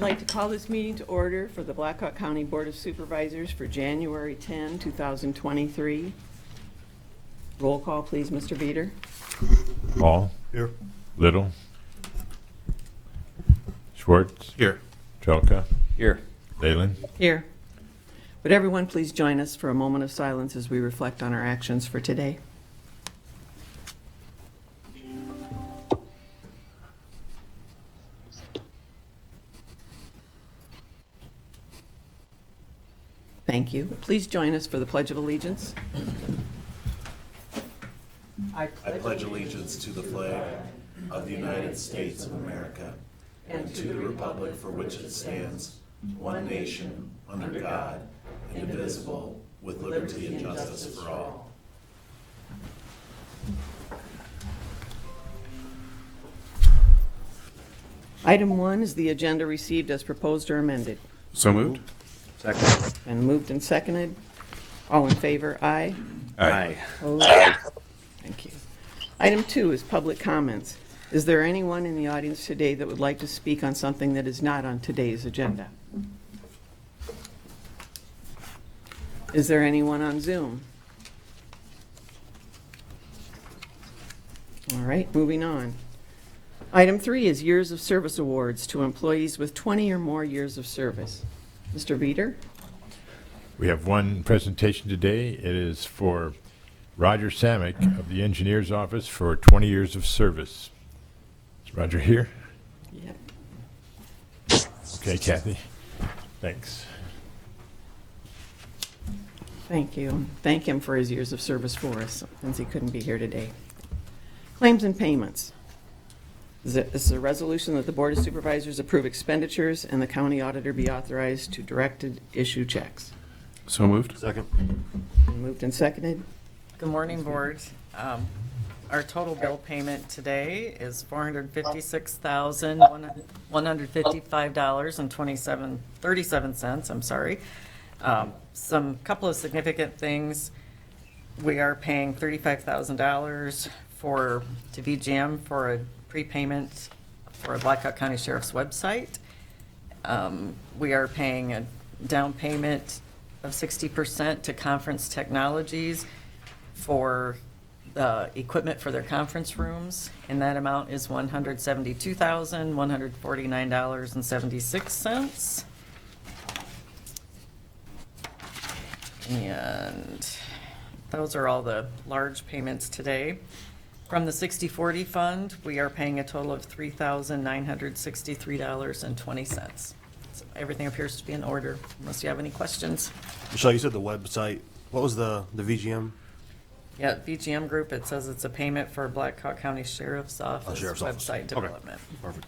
like to call this meeting to order for the Blackhawk County Board of Supervisors for January 10, 2023. Roll call, please, Mr. Veeder. Hall. Here. Little. Schwartz. Here. Trelka. Here. Leyland. Here. Would everyone please join us for a moment of silence as we reflect on our actions for today? Thank you. Please join us for the Pledge of Allegiance. I pledge allegiance to the flag of the United States of America and to the republic for which it stands, one nation, under God, indivisible, with liberty and justice for all. Item 1 is the agenda received as proposed or amended. So moved. Second. And moved and seconded. All in favor, aye. Aye. Opposed? Thank you. Item 2 is public comments. Is there anyone in the audience today that would like to speak on something that is not on today's agenda? Is there anyone on Zoom? All right, moving on. Item 3 is years of service awards to employees with 20 or more years of service. Mr. Veeder? We have one presentation today. It is for Roger Samick of the Engineer's Office for 20 years of service. Is Roger here? Yep. Okay, Kathy. Thanks. Thank you. Thank him for his years of service for us, since he couldn't be here today. Claims and payments. This is a resolution that the Board of Supervisors approve expenditures and the county auditor be authorized to direct to issue checks. So moved. Second. Moved and seconded. Good morning, Board. Our total bill payment today is $456,155.37. I'm sorry. Some couple of significant things. We are paying $35,000 to VGM for a prepayment for a Blackhawk County Sheriff's website. We are paying a down payment of 60% to Conference Technologies for the equipment for their conference rooms, and that amount is $172,149.76. And those are all the large payments today. From the 60/40 fund, we are paying a total of $3,963.20. So everything appears to be in order, unless you have any questions. Michelle, you said the website. What was the VGM? Yeah, VGM Group, it says it's a payment for Blackhawk County Sheriff's Office Sheriff's Office. website Okay. development. Perfect.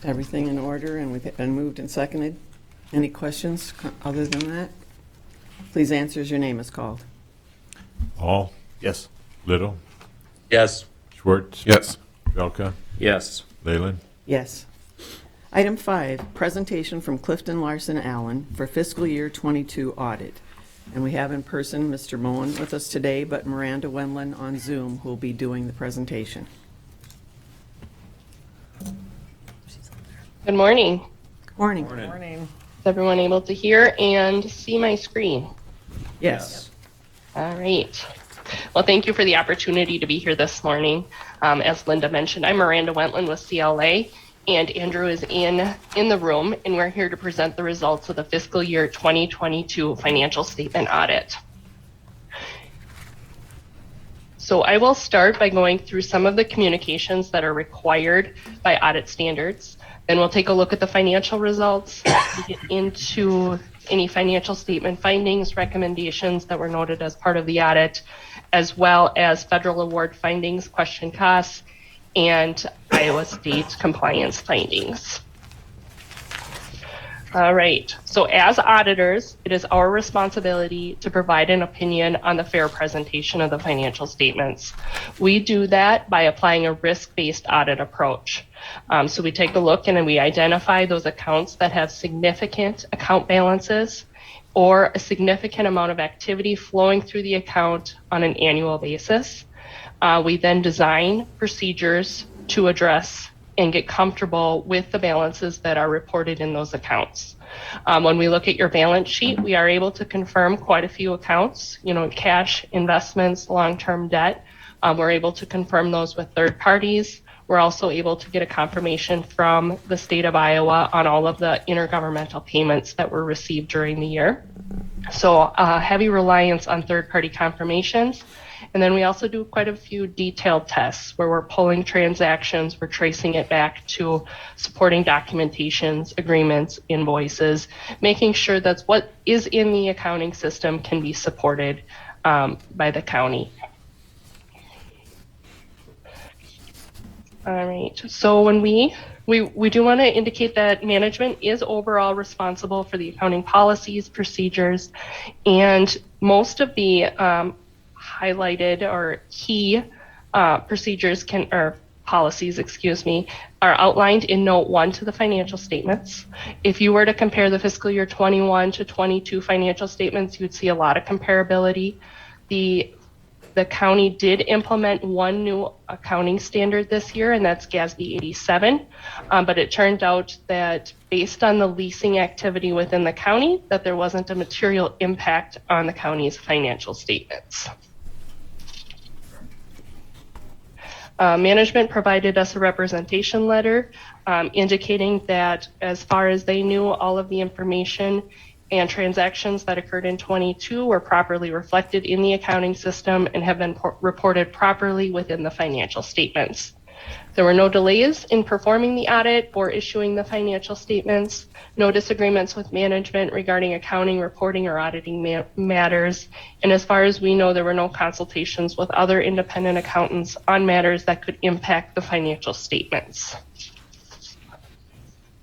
Everything in order, and we've been moved and seconded. Any questions other than that? Please answer as your name is called. Hall. Yes. Little. Yes. Schwartz. Yes. Trelka. Yes. Leyland. Yes. Item 5, presentation from Clifton Larson Allen for fiscal year 22 audit. And we have in person Mr. Moen with us today, but Miranda Wendland on Zoom who will be doing the presentation. Good morning. Good morning. Good morning. Is everyone able to hear and see my screen? Yes. All right. Well, thank you for the opportunity to be here this morning. As Linda mentioned, I'm Miranda Wentland with CLA, and Andrew is in the room, and we're here to present the results of the fiscal year 2022 financial statement audit. So I will start by going through some of the communications that are required by audit standards. Then we'll take a look at the financial results, get into any financial statement findings, recommendations that were noted as part of the audit, as well as federal award findings, question costs, and Iowa State compliance findings. All right, so as auditors, it is our responsibility to provide an opinion on the fair presentation of the financial statements. We do that by applying a risk-based audit approach. So we take a look and we identify those accounts that have significant account balances or a significant amount of activity flowing through the account on an annual basis. We then design procedures to address and get comfortable with the balances that are reported in those accounts. When we look at your balance sheet, we are able to confirm quite a few accounts, cash, investments, long-term debt. We're able to confirm those with third parties. We're also able to get a confirmation from the state of Iowa on all of the intergovernmental payments that were received during the year. So heavy reliance on third-party confirmations. And then we also do quite a few detailed tests where we're pulling transactions, we're tracing it back to supporting documentations, agreements, invoices, making sure that what is in the accounting system can be supported by the county. All right, so when we do want to indicate that management is overall responsible for the accounting policies, procedures, and most of the highlighted or key procedures or policies, are outlined in Note 1 to the financial statements. If you were to compare the fiscal year 21 to 22 financial statements, you'd see a lot of comparability. The county did implement one new accounting standard this year, and that's GASB 87. But it turned out that based on the leasing activity within the county, that there wasn't a material impact on the county's financial statements. Management provided us a representation letter indicating that as far as they knew, all of the information and transactions that occurred in 22 were properly reflected in the accounting system and have been reported properly within the financial statements. There were no delays in performing the audit or issuing the financial statements, no disagreements with management regarding accounting, reporting, or auditing matters, and as far as we know, there were no consultations with other independent accountants on matters that could impact the financial statements.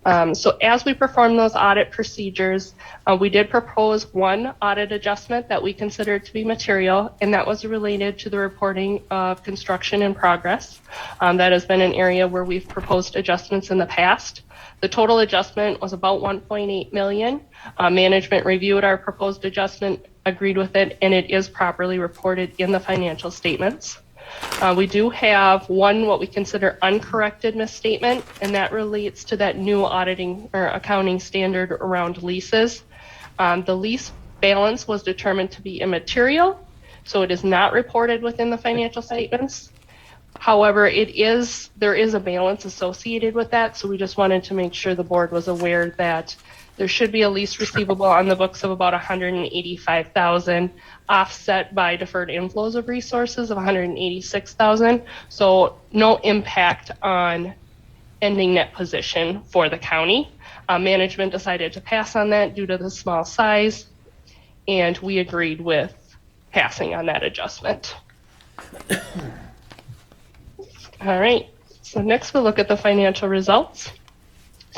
So as we perform those audit procedures, we did propose one audit adjustment that we considered to be material, and that was related to the reporting of construction in progress. That has been an area where we've proposed adjustments in the past. The total adjustment was about $1.8 million. Management reviewed our proposed adjustment, agreed with it, and it is properly reported in the financial statements. We do have one what we consider uncorrected misstatement, and that relates to that new auditing or accounting standard around leases. The lease balance was determined to be immaterial, so it is not reported within the financial statements. However, there is a balance associated with that, so we just wanted to make sure the board was aware that there should be a lease receivable on the books of about $185,000, offset by deferred inflows of resources of $186,000. So no impact on ending net position for the county. Management decided to pass on that due to the small size, and we agreed with passing on that adjustment. All right, so next we'll look at the financial results.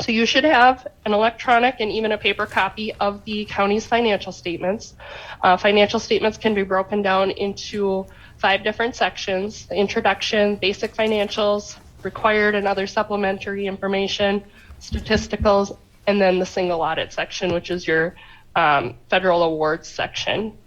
So you should have an electronic and even a paper copy of the county's financial statements. Financial statements can be broken down into 5 different sections: the introduction, basic financials, required and other supplementary information, statisticals, and then the single audit section, which is your federal awards section.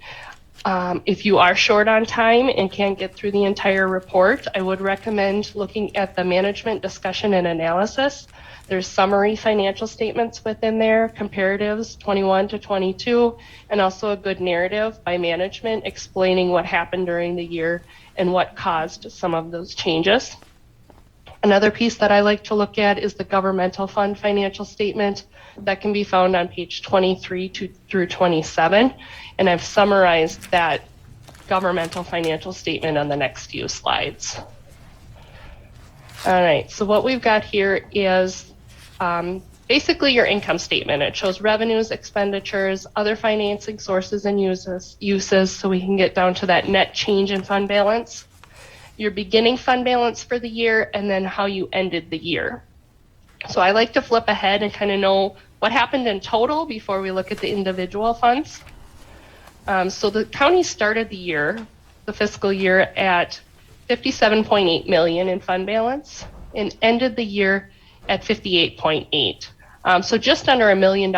If you are short on time and can't get through the entire report, I would recommend looking at the management discussion and analysis. There's summary financial statements within there, comparatives 21 to 22, and also a good narrative by management explaining what happened during the year and what caused some of those changes. Another piece that I like to look at is the governmental fund financial statement that can be found on page 23 through 27, and I've summarized that governmental financial statement on the next few slides. All right, so what we've got here is basically your income statement. It shows revenues, expenditures, other financing sources and uses, so we can get down to that net change in fund balance, your beginning fund balance for the year, and then how you ended the year. So I like to flip ahead and kind of know what happened in total before we look at the individual funds. So the county started the fiscal year at $57.8 million in fund balance and ended the year at 58.8. So just under $1 million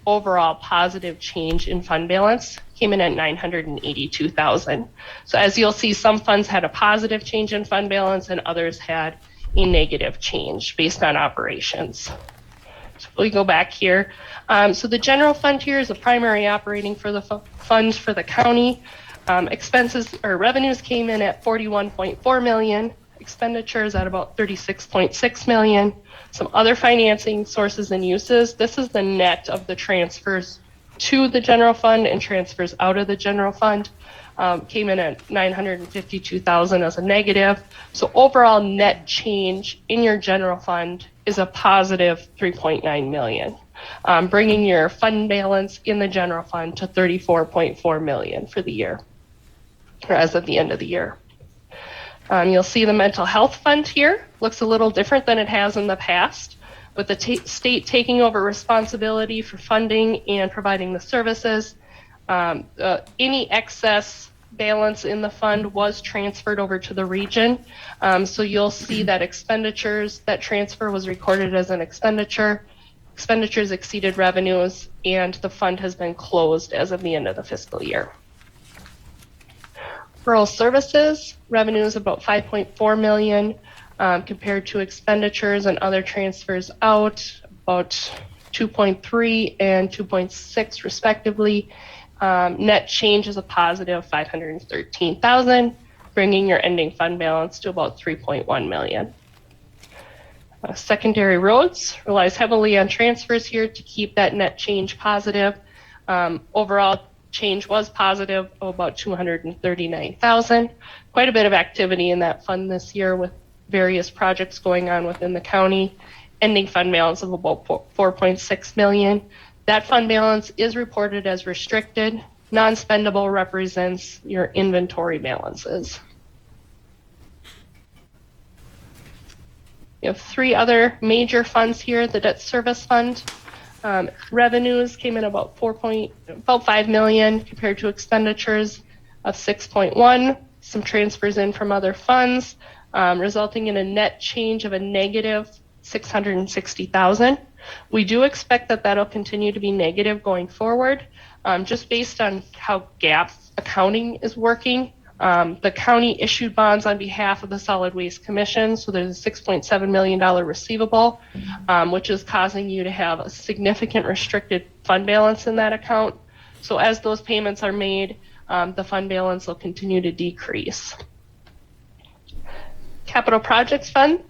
overall positive change in fund balance, came in at $982,000. So as you'll see, some funds had a positive change in fund balance and others had a negative change based on operations. So we go back here. So the general fund here is a primary operating for the fund for the county. Expenses or revenues came in at 41.4 million, expenditures at about 36.6 million. Some other financing sources and uses. This is the net of the transfers to the general fund and transfers out of the general fund. Came in at 952,000 as a negative. So overall net change in your general fund is a positive 3.9 million, bringing your fund balance in the general fund to 34.4 million for the year, or as of the end of the year. You'll see the mental health fund here looks a little different than it has in the past, with the state taking over responsibility for funding and providing the services. Any excess balance in the fund was transferred over to the region. So you'll see that expenditures, that transfer was recorded as an expenditure. Expenditures exceeded revenues, and the fund has been closed as of the end of the fiscal year. Rural services, revenues about 5.4 million compared to expenditures and other transfers out, about 2.3 and 2.6 respectively. Net change is a positive 513,000, bringing your ending fund balance to about 3.1 million. Secondary roads relies heavily on transfers here to keep that net change positive. Overall change was positive of about 239,000. Quite a bit of activity in that fund this year with various projects going on within the county. Ending fund balance of about 4.6 million. That fund balance is reported as restricted. Non-spendable represents your inventory balances. You have three other major funds here. The debt service fund. Revenues came in about 5 million compared to expenditures of 6.1. Some transfers in from other funds, resulting in a net change of a negative 660,000. We do expect that that'll continue to be negative going forward, just based on how GAAP accounting is working. The county issued bonds on behalf of the Solid Waste Commission, so there's a $6.7 million receivable, which is causing you to have a significant restricted fund balance in that account. So as those payments are made, the fund balance will continue to decrease. Capital Projects Fund.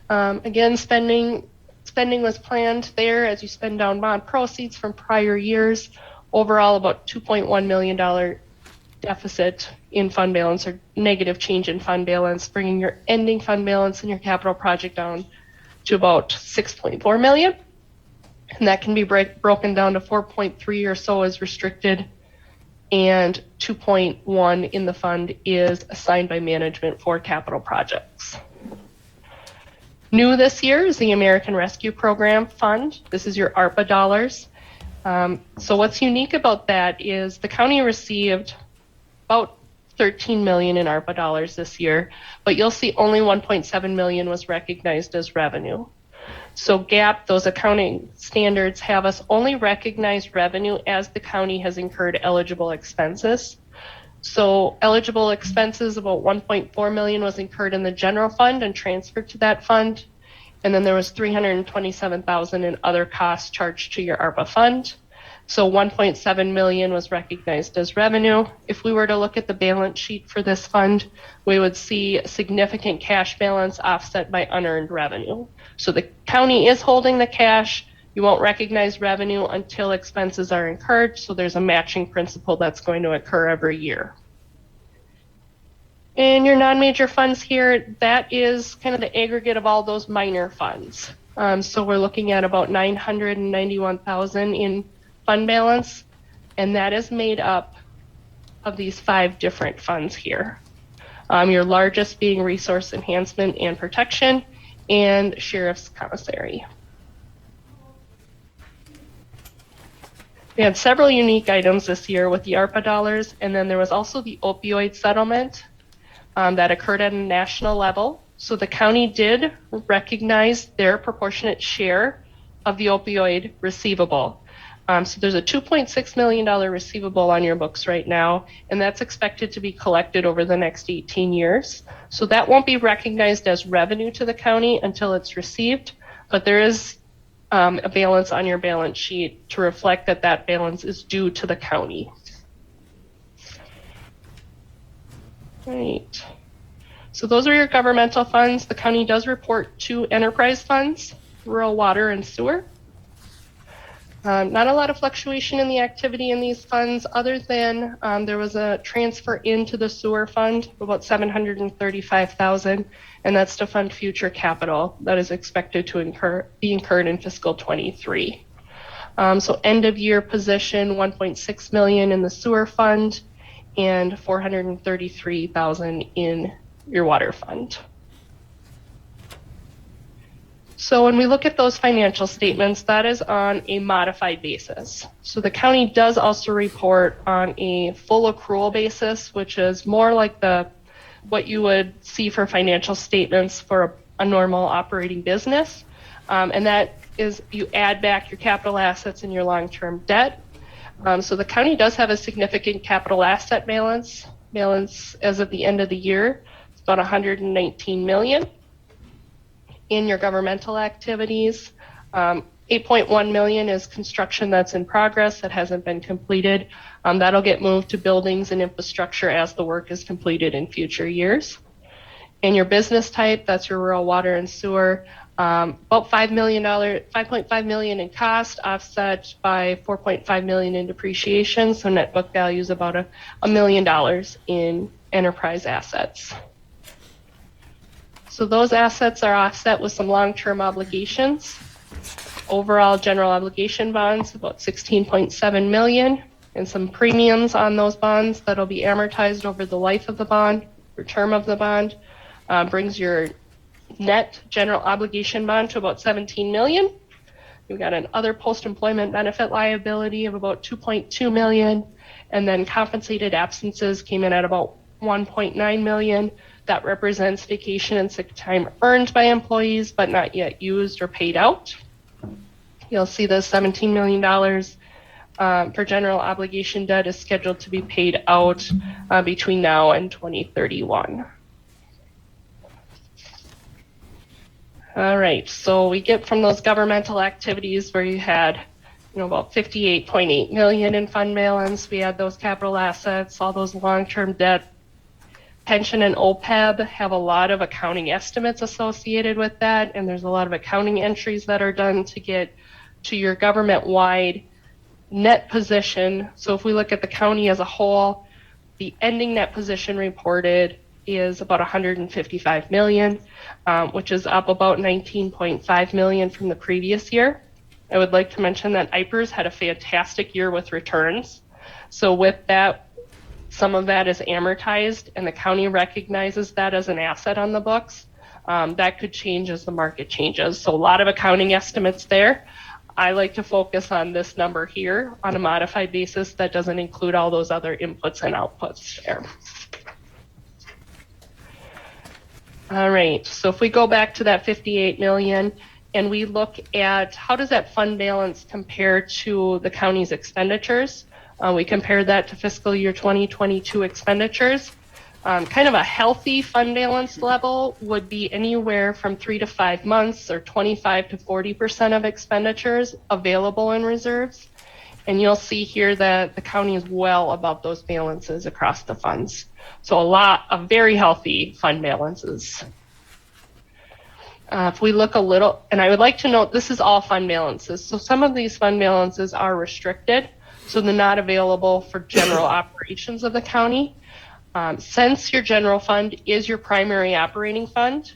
Again, spending was planned there as you spend down bond proceeds from prior years. Overall, about $2.1 million deficit in fund balance, or negative change in fund balance, bringing your ending fund balance in your capital project down to about 6.4 million. And that can be broken down to 4.3 or so as restricted, and 2.1 in the fund is assigned by management for capital projects. New this year is the American Rescue Program Fund. This is your ARPA dollars. So what's unique about that is the county received about 13 million in ARPA dollars this year, but you'll see only 1.7 million was recognized as revenue. So GAAP, those accounting standards have us only recognize revenue as the county has incurred eligible expenses. So eligible expenses, about 1.4 million was incurred in the general fund and transferred to that fund. And then there was 327,000 in other costs charged to your ARPA fund. So 1.7 million was recognized as revenue. If we were to look at the balance sheet for this fund, we would see a significant cash balance offset by unearned revenue. So the county is holding the cash. You won't recognize revenue until expenses are incurred. So there's a matching principle that's going to occur every year. And your non-major funds here, that is kind of the aggregate of all those minor funds. So we're looking at about 991,000 in fund balance, and that is made up of these 5 different funds here. Your largest being resource enhancement and protection, and sheriff's commissary. We had several unique items this year with the ARPA dollars, and then there was also the opioid settlement that occurred at a national level. So the county did recognize their proportionate share of the opioid receivable. So there's a $2.6 million receivable on your books right now, and that's expected to be collected over the next 18 years. So that won't be recognized as revenue to the county until it's received, but there is a balance on your balance sheet to reflect that that balance is due to the county. Right. So those are your governmental funds. The county does report 2 enterprise funds, rural water and sewer. Not a lot of fluctuation in the activity in these funds other than there was a transfer into the sewer fund of about $735,000, and that's to fund future capital that is expected to be incurred in fiscal 23. So end of year position, $1.6 million in the sewer fund and $433,000 in your water fund. So when we look at those financial statements, that is on a modified basis. So the county does also report on a full accrual basis, which is more like what you would see for financial statements for a normal operating business. And that is you add back your capital assets and your long-term debt. So the county does have a significant capital asset balance as of the end of the year. It's about $119 million. In your governmental activities, 8.1 million is construction that's in progress that hasn't been completed. That'll get moved to buildings and infrastructure as the work is completed in future years. In your business type, that's your rural water and sewer, about $5.5 million in cost, offset by $4.5 million in depreciation. So net book value is about $1 million in enterprise assets. So those assets are offset with some long-term obligations. Overall general obligation bonds, about $16.7 million, and some premiums on those bonds that'll be amortized over the life of the bond or term of the bond. Brings your net general obligation bond to about $17 million. You've got an other post-employment benefit liability of about $2.2 million, and then compensated absences came in at about $1.9 million. That represents vacation and sick time earned by employees, but not yet used or paid out. You'll see the $17 million for general obligation debt is scheduled to be paid out between now and 2031. All right, so we get from those governmental activities where you had about $58.8 million in fund balance. We had those capital assets, all those long-term debt. Pension and OPEB have a lot of accounting estimates associated with that, and there's a lot of accounting entries that are done to get to your government-wide net position. So if we look at the county as a whole, the ending net position reported is about $155 million, which is up about $19.5 million from the previous year. I would like to mention that IPERS had a fantastic year with returns. So with that, some of that is amortized, and the county recognizes that as an asset on the books. That could change as the market changes. So a lot of accounting estimates there. I like to focus on this number here on a modified basis that doesn't include all those other inputs and outputs there. All right, so if we go back to that $58 million and we look at how does that fund balance compare to the county's expenditures, we compared that to fiscal year 2022 expenditures. Kind of a healthy fund balance level would be anywhere from 3 to 5 months or 25 to 40% of expenditures available in reserves. And you'll see here that the county is well above those balances across the funds. So a lot of very healthy fund balances. If we look a little, and I would like to note this is all fund balances. So some of these fund balances are restricted, so they're not available for general operations of the county. Since your general fund is your primary operating fund,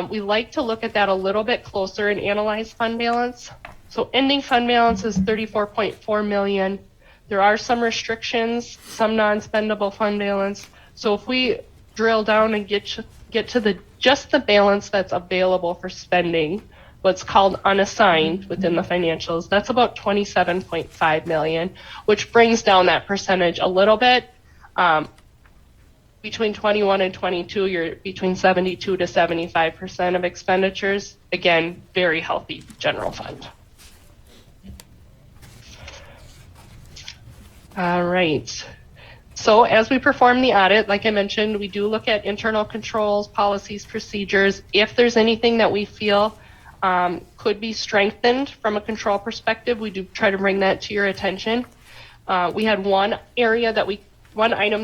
we like to look at that a little bit closer and analyze fund balance. So ending fund balance is $34.4 million. There are some restrictions, some non-spendable fund balance. So if we drill down and get to just the balance that's available for spending, what's called unassigned within the financials, that's about $27.5 million, which brings down that percentage a little bit. Between 21 and 22, you're between 72 to 75% of expenditures. Again, very healthy general fund. All right. So as we perform the audit, like I mentioned, we do look at internal controls, policies, procedures. If there's anything that we feel could be strengthened from a control perspective, we do try to bring that to your attention. We had one item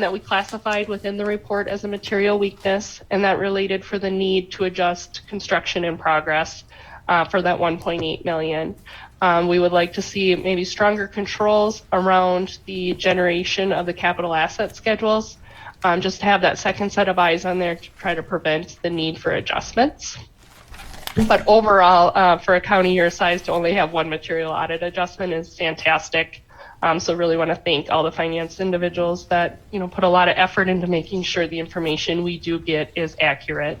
that we classified within the report as a material weakness, and that related for the need to adjust construction in progress for that 1.8 million. We would like to see maybe stronger controls around the generation of the capital asset schedules, just to have that second set of eyes on there to try to prevent the need for adjustments. But overall, for a county your size, to only have one material audit adjustment is fantastic. So really want to thank all the finance individuals that put a lot of effort into making sure the information we do get is accurate.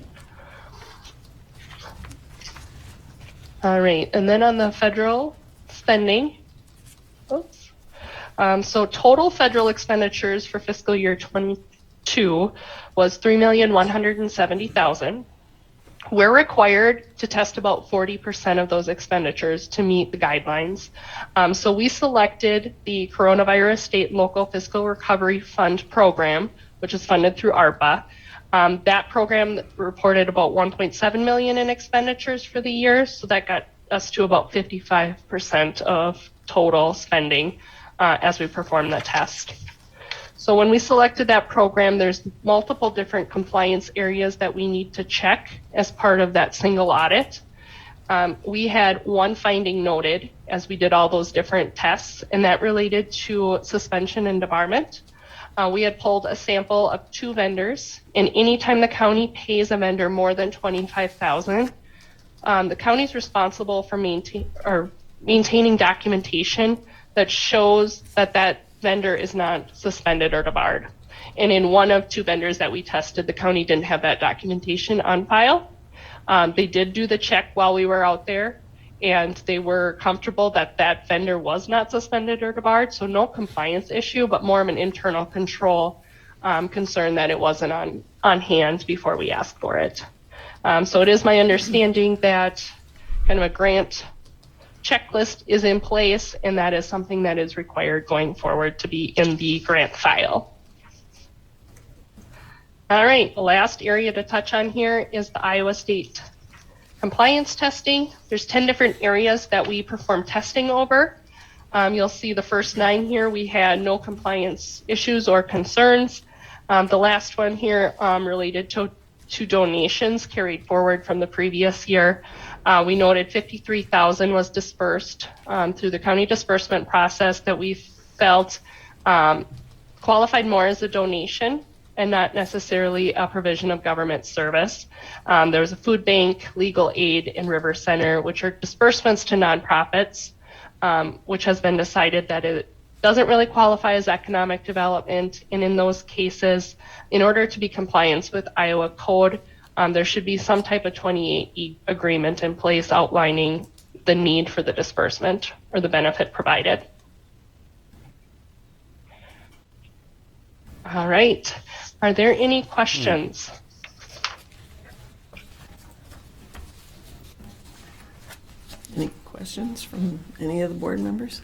All right, and then on the federal spending, so total federal expenditures for fiscal year 22 was $3,170,000. We're required to test about 40% of those expenditures to meet the guidelines. So we selected the Coronavirus State and Local Fiscal Recovery Fund program, which is funded through ARPA. That program reported about 1.7 million in expenditures for the year, so that got us to about 55% of total spending as we performed the test. So when we selected that program, there's multiple different compliance areas that we need to check as part of that single audit. We had one finding noted as we did all those different tests, and that related to suspension and debarment. We had pulled a sample of 2 vendors, and anytime the county pays a vendor more than $25,000, the county is responsible for maintaining documentation that shows that that vendor is not suspended or debarred. And in one of 2 vendors that we tested, the county didn't have that documentation on file. They did do the check while we were out there, and they were comfortable that that vendor was not suspended or debarred, so no compliance issue, but more of an internal control concern that it wasn't on hand before we asked for it. So it is my understanding that kind of a grant checklist is in place, and that is something that is required going forward to be in the grant file. All right, the last area to touch on here is the Iowa State compliance testing. There's 10 different areas that we perform testing over. You'll see the first 9 here, we had no compliance issues or concerns. The last one here related to donations carried forward from the previous year. We noted 53,000 was dispersed through the county disbursement process that we felt qualified more as a donation and not necessarily a provision of government service. There was a food bank, legal aid, and river center, which are disbursements to nonprofits, which has been decided that it doesn't really qualify as economic development. And in those cases, in order to be compliant with Iowa code, there should be some type of 28E agreement in place outlining the need for the disbursement or the benefit provided. All right. Are there any questions? Any questions from any of the board members?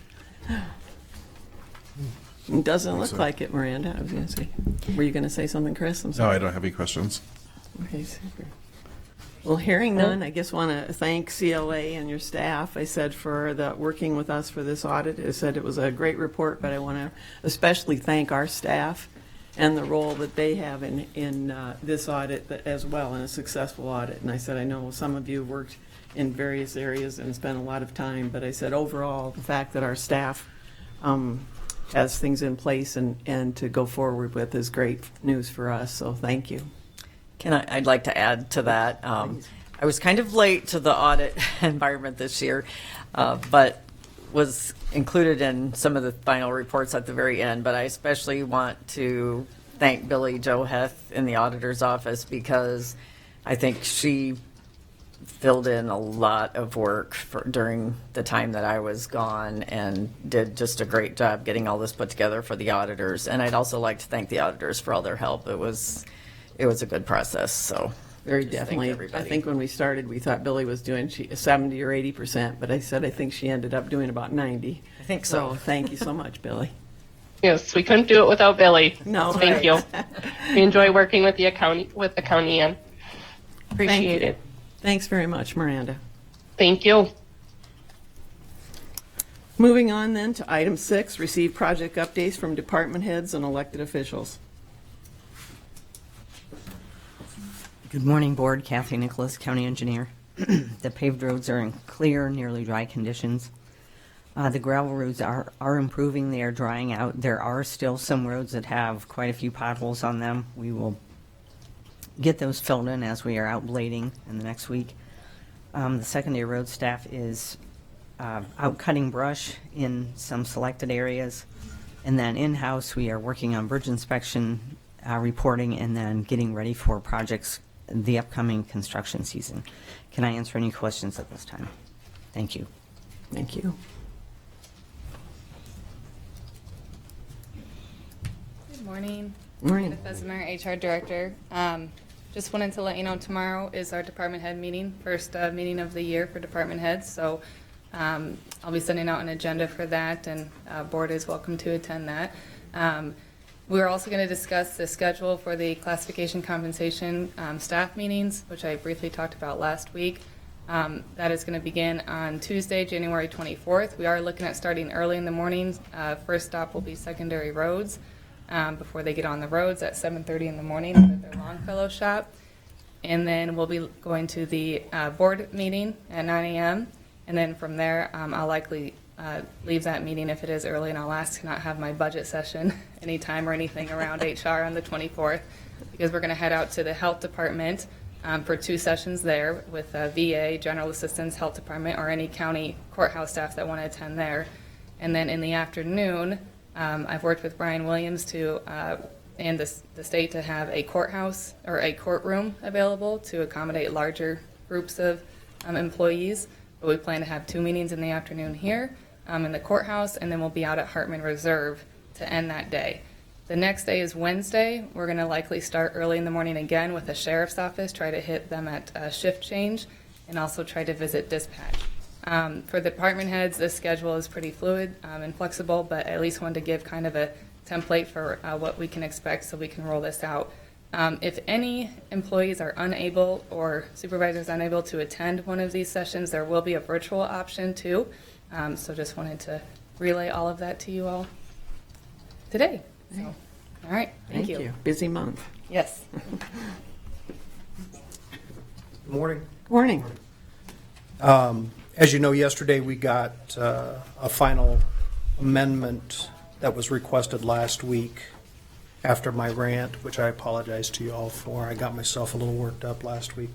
It doesn't look like it, Miranda. I was going to say. Were you going to say something, Chris? I'm No, sorry. I don't have any questions. Okay, super. Well, hearing none, I just want to thank CLA and your staff. I said for working with us for this audit. I said it was a great report, but I want to especially thank our staff and the role that they have in this audit as well, in a successful audit. And I said, I know some of you worked in various areas and spent a lot of time, but I said overall, the fact that our staff has things in place and to go forward with is great news for us. So thank you. I'd like to add to that. I was kind of late to the audit environment this year, but was included in some of the final reports at the very end. But I especially want to thank Billy Joheth in the auditor's office, because I think she filled in a lot of work during the time that I was gone and did just a great job getting all this put together for the auditors. And I'd also like to thank the auditors for all their help. It was a good process. So Very just thank definitely. I everybody. think when we started, we thought Billy was doing 70 or 80%, but I said I think she ended up doing about 90. I think so. Thank you so much, Billy. Yes, we couldn't do it without Billy. No, Thank right. you. We enjoy working with the county, Ann. Appreciate you. it. Thanks very much, Miranda. Thank you. Moving on then to item 6, receive project updates from department heads and elected officials. Good morning, Board. Kathy Nicholas, County Engineer. The paved roads are in clear, nearly dry conditions. The gravel roads are improving. They are drying out. There are still some roads that have quite a few potholes on them. We will get those filled in as we are out blading in the next week. The secondary road staff is out cutting brush in some selected areas. And then in-house, we are working on bridge inspection, reporting, and then getting ready for projects the upcoming construction season. Can I answer any questions at this time? Thank you. Thank you. Good morning. Morning. Edith Bessemer, HR Director. Just wanted to let you know tomorrow is our department head meeting, first meeting of the year for department heads. So I'll be sending out an agenda for that, and board is welcome to attend that. We're also going to discuss the schedule for the classification compensation staff meetings, which I briefly talked about last week. That is going to begin on Tuesday, January 24th. We are looking at starting early in the morning. First stop will be secondary roads before they get on the roads at 7:30 in the morning at their Longfellow shop. And then we'll be going to the board meeting at 9 a.m. And then from there, I'll likely leave that meeting if it is early, and I'll ask to not have my budget session anytime or anything around HR on the 24th, because we're going to head out to the health department for 2 sessions there with VA, General Assistance, Health Department, or any county courthouse staff that want to attend there. And then in the afternoon, I've worked with Brian Williams and the state to have a courthouse or a courtroom available to accommodate larger groups of employees. But we plan to have 2 meetings in the afternoon here in the courthouse, and then we'll be out at Hartman Reserve to end that day. The next day is Wednesday. We're going to likely start early in the morning again with the sheriff's office, try to hit them at shift change, and also try to visit dispatch. For the department heads, the schedule is pretty fluid and flexible, but I at least wanted to give kind of a template for what we can expect so we can roll this out. If any employees are unable or supervisors unable to attend one of these sessions, there will be a virtual option too. So just wanted to relay all of that to you all today. So, all right, thank you. Busy month. Yes. Good morning. Morning. As you know, yesterday we got a final amendment that was requested last week after my rant, which I apologize to you all for. I got myself a little worked up last week,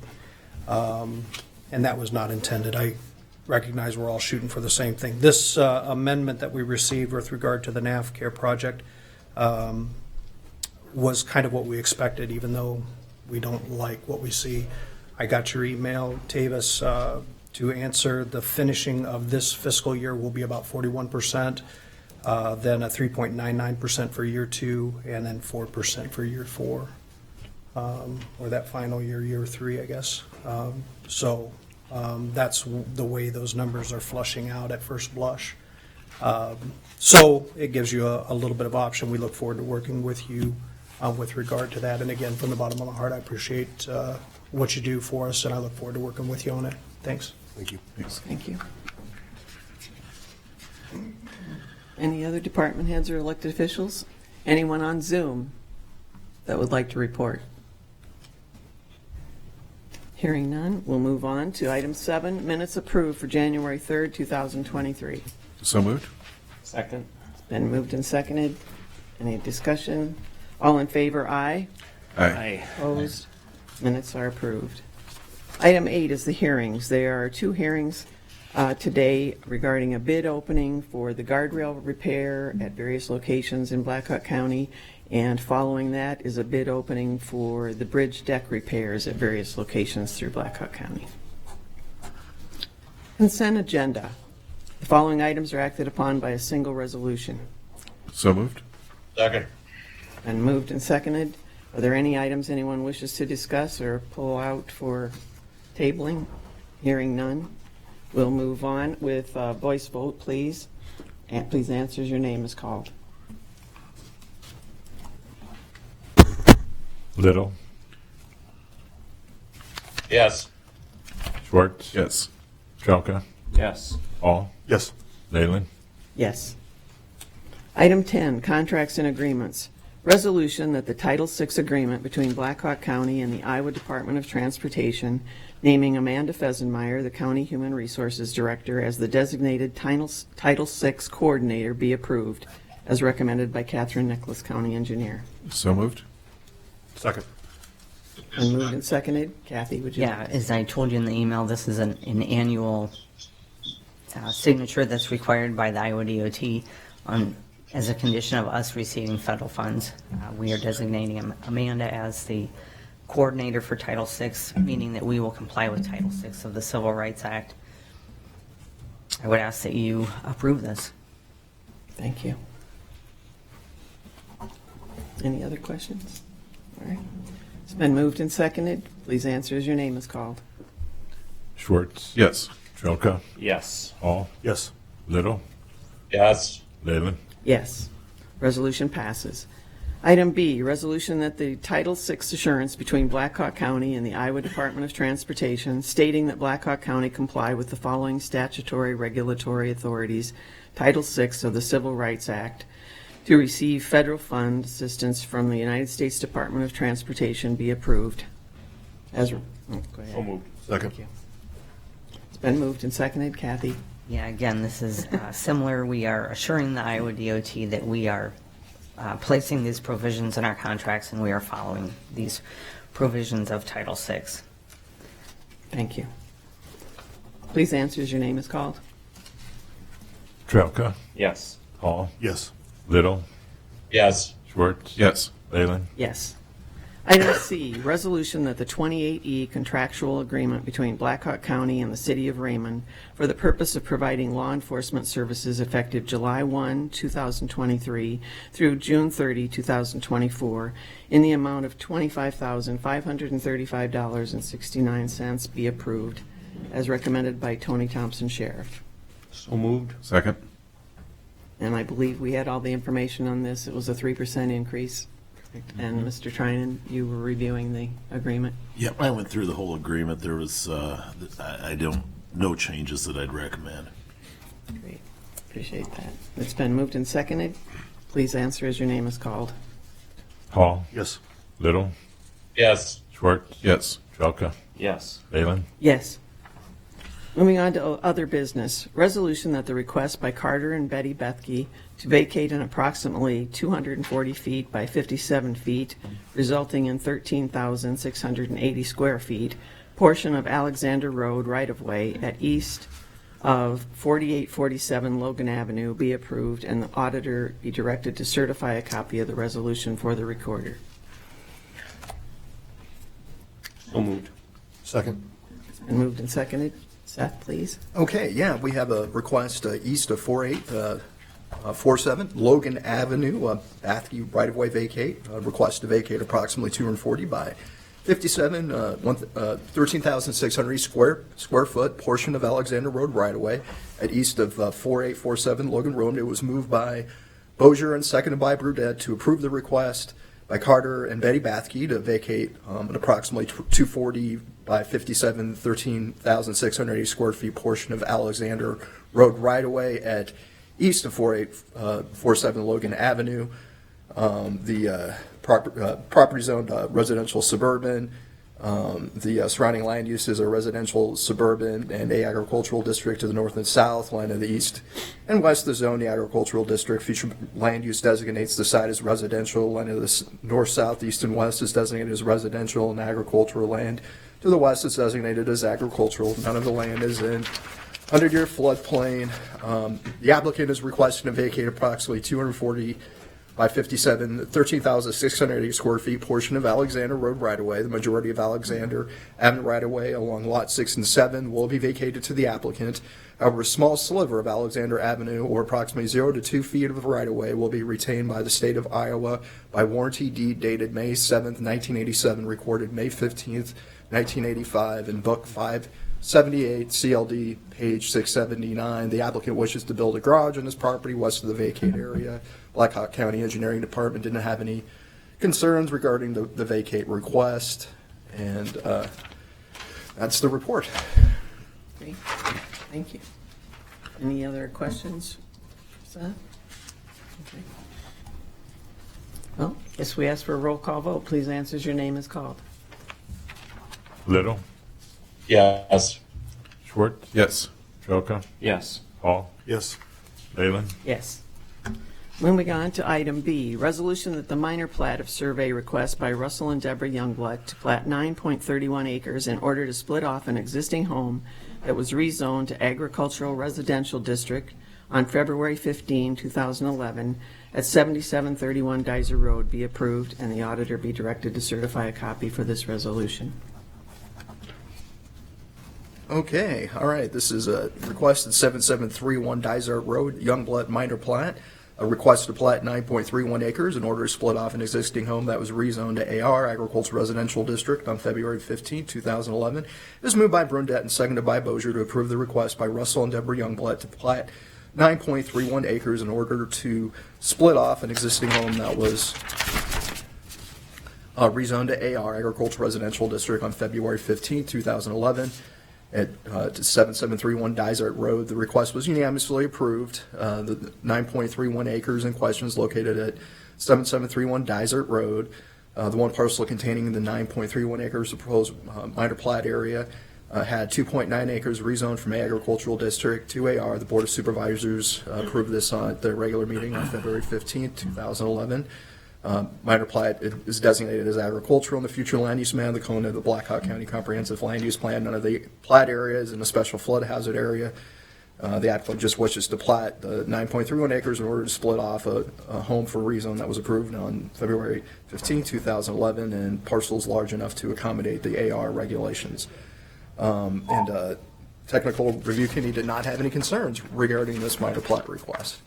and that was not intended. I recognize we're all shooting for the same thing. This amendment that we received with regard to the NAF Care project was kind of what we expected, even though we don't like what we see. I got your email, Tavis, to answer. The finishing of this fiscal year will be about 41%, then a 3.99% for year 2, and then 4% for year 4, or that final year, year 3, I guess. So that's the way those numbers are flushing out at first blush. So it gives you a little bit of option. We look forward to working with you with regard to that. And again, from the bottom of my heart, I appreciate what you do for us, and I look forward to working with you on it. Thanks. Thank you. Thank you. Any other department heads or elected officials? Anyone on Zoom that would like to report? Hearing none, we'll move on to item 7, minutes approved for January 3rd, 2023. So moved. Second. It's been moved and seconded. Any discussion? All in favor, aye. Aye. Opposed? Minutes are approved. Item 8 is the hearings. There are 2 hearings today regarding a bid opening for the guardrail repair at various locations in Black Hawk County, and following that is a bid opening for the bridge deck repairs at various locations through Black Hawk County. Consent agenda. The following items are acted upon by a single resolution. So moved. Second. And moved and seconded. Are there any items anyone wishes to discuss or pull out for tabling? Hearing none. We'll move on with voice vote, please. And please answer as your name is called. Little, Yes. Schwartz, Yes. Trelka, Yes. Hall, Yes. Leyland. Yes. Item 10, contracts and agreements. Resolution that the Title VI agreement between Blackhawk County and the Iowa Department of Transportation naming Amanda Fesenmeyer, the County Human Resources Director, as the designated Title VI coordinator be approved, as recommended by Catherine Nicholas, County Engineer. So moved. Second. And moved and seconded. Kathy, would you? Yeah, as I told you in the email, this is an annual signature that's required by the Iowa DOT as a condition of us receiving federal funds. We are designating Amanda as the coordinator for Title VI, meaning that we will comply with Title VI of the Civil Rights Act. I would ask that you approve this. Thank you. Any other questions? All right. It's been moved and seconded. Please answer as your name is called. Schwartz, Yes. Trelka, Yes. Hall, Yes. Little, Yes. Leyland. Yes. Resolution passes. Item B, resolution that the Title VI assurance between Blackhawk County and the Iowa Department of Transportation stating that Blackhawk County comply with the following statutory regulatory authorities, Title VI of the Civil Rights Act, to receive federal fund assistance from the United States Department of Transportation be approved. Go ahead. So moved. Second. Thank you. It's been moved and seconded. Kathy? Yeah, again, this is similar. We are assuring the Iowa DOT that we are placing these provisions in our contracts and we are following these provisions of Title VI. Thank you. Please answer as your name is called. Trelka, Yes. Hall, Yes. Little, Yes. Schwartz, Yes. Leyland. Yes. Item C, resolution that the 28E contractual agreement between Blackhawk County and the City of Raymond for the purpose of providing law enforcement services effective July 1, 2023 through June 30, 2024 in the amount of $25,535.69 be approved as recommended by Tony Thompson, Sheriff. So moved. Second. And I believe we had all the information on this. It was a 3% increase. And Mr. Trinan, you were reviewing the agreement? Yep, I went through the whole agreement. There was, no changes that I'd recommend. Great. Appreciate that. It's been moved and seconded. Please answer as your name is called. Hall, Yes. Little, Yes. Schwartz, Yes. Trelka, Yes. Leyland. Yes. Moving on to other business. Resolution that the request by Carter and Betty Bethke to vacate an approximately 240 feet by 57 feet, resulting in 13,680 square feet, portion of Alexander Road right-of-way at east of 4847 Logan Avenue be approved and the auditor be directed to certify a copy of the resolution for the recorder. So moved. Second. And moved and seconded. Seth, please. Okay, yeah, we have a request east of 4847 Logan Avenue, Bathke right-of-way vacate, request to vacate approximately 240 by 57, 13,600 square foot portion of Alexander Road right-of-way at east of 4847 Logan Road. It was moved by Bozier and seconded by Brudette to approve the request by Carter and Betty Bathke to vacate an approximately 240 by 57, 13,680 square feet portion of Alexander Road right-of-way at east of 4847 Logan Avenue. The property zoned residential suburban. The surrounding land uses are residential suburban and a agricultural district to the north and south. Line to the east and west of the zone, the agricultural district. Future land use designates the site as residential. Line to the north, south, east, and west is designated as residential and agricultural land. To the west, it's designated as agricultural. None of the land is in 100-year floodplain. The applicant is requesting to vacate approximately 240 by 57, 13,680 square feet portion of Alexander Road right-of-way. The majority of Alexander Avenue right-of-way along Lot 6 and 7 will be vacated to the applicant. However, a small sliver of Alexander Avenue, or approximately 0 to 2 feet of the right-of-way, will be retained by the state of Iowa by warranty deed dated May 7th, 1987, recorded May 15th, 1985, in Book 578, CLD, page 679. The applicant wishes to build a garage on this property west of the vacate area. Blackhawk County Engineering Department didn't have any concerns regarding the vacate request, and that's the report. Great. Thank you. Any other questions for Seth? Okay. Well, I guess we ask for a roll call vote. Please answer as your name is called. Little, Yes. Schwartz, Yes. Trelka, Yes. Hall, Yes. Leyland. Yes. Moving on to item B, resolution that the minor plat of survey request by Russell and Deborah Youngblood to plat 9.31 acres in order to split off an existing home that was rezoned to agricultural residential district on February 15, 2011 at 7731 Geyser Road be approved and the auditor be directed to certify a copy for this resolution. Okay, all right, this is a request at 7731 Dysart Road, Youngblood minor plat. A request to plat 9.31 acres in order to split off an existing home that was rezoned to AR, Agricultural Residential District, on February 15, 2011. It was moved by Brundett and seconded by Bozier to approve the request by Russell and Deborah Youngblood to plat 9.31 acres in order to split off an existing home that was rezoned to AR, Agricultural Residential District, on February 15, 2011. At 7731 Dysart Road. The request was unanimously approved. The 9.31 acres in question is located at 7731 Dysart Road. The one parcel containing the 9.31 acres of proposed minor plat area had 2.9 acres rezoned from agricultural district to AR. The Board of Supervisors approved this at the regular meeting on February 15, 2011. Minor plat is designated as agricultural in the future land use plan, the cone of the Blackhawk County Comprehensive Land Use Plan. None of the plat areas in a special flood hazard area. The applicant just wishes to plat the 9.31 acres in order to split off a home for rezone that was approved on February 15, 2011, and parcels large enough to accommodate the AR regulations. Technical Review Committee did not have any concerns regarding this minor plat request.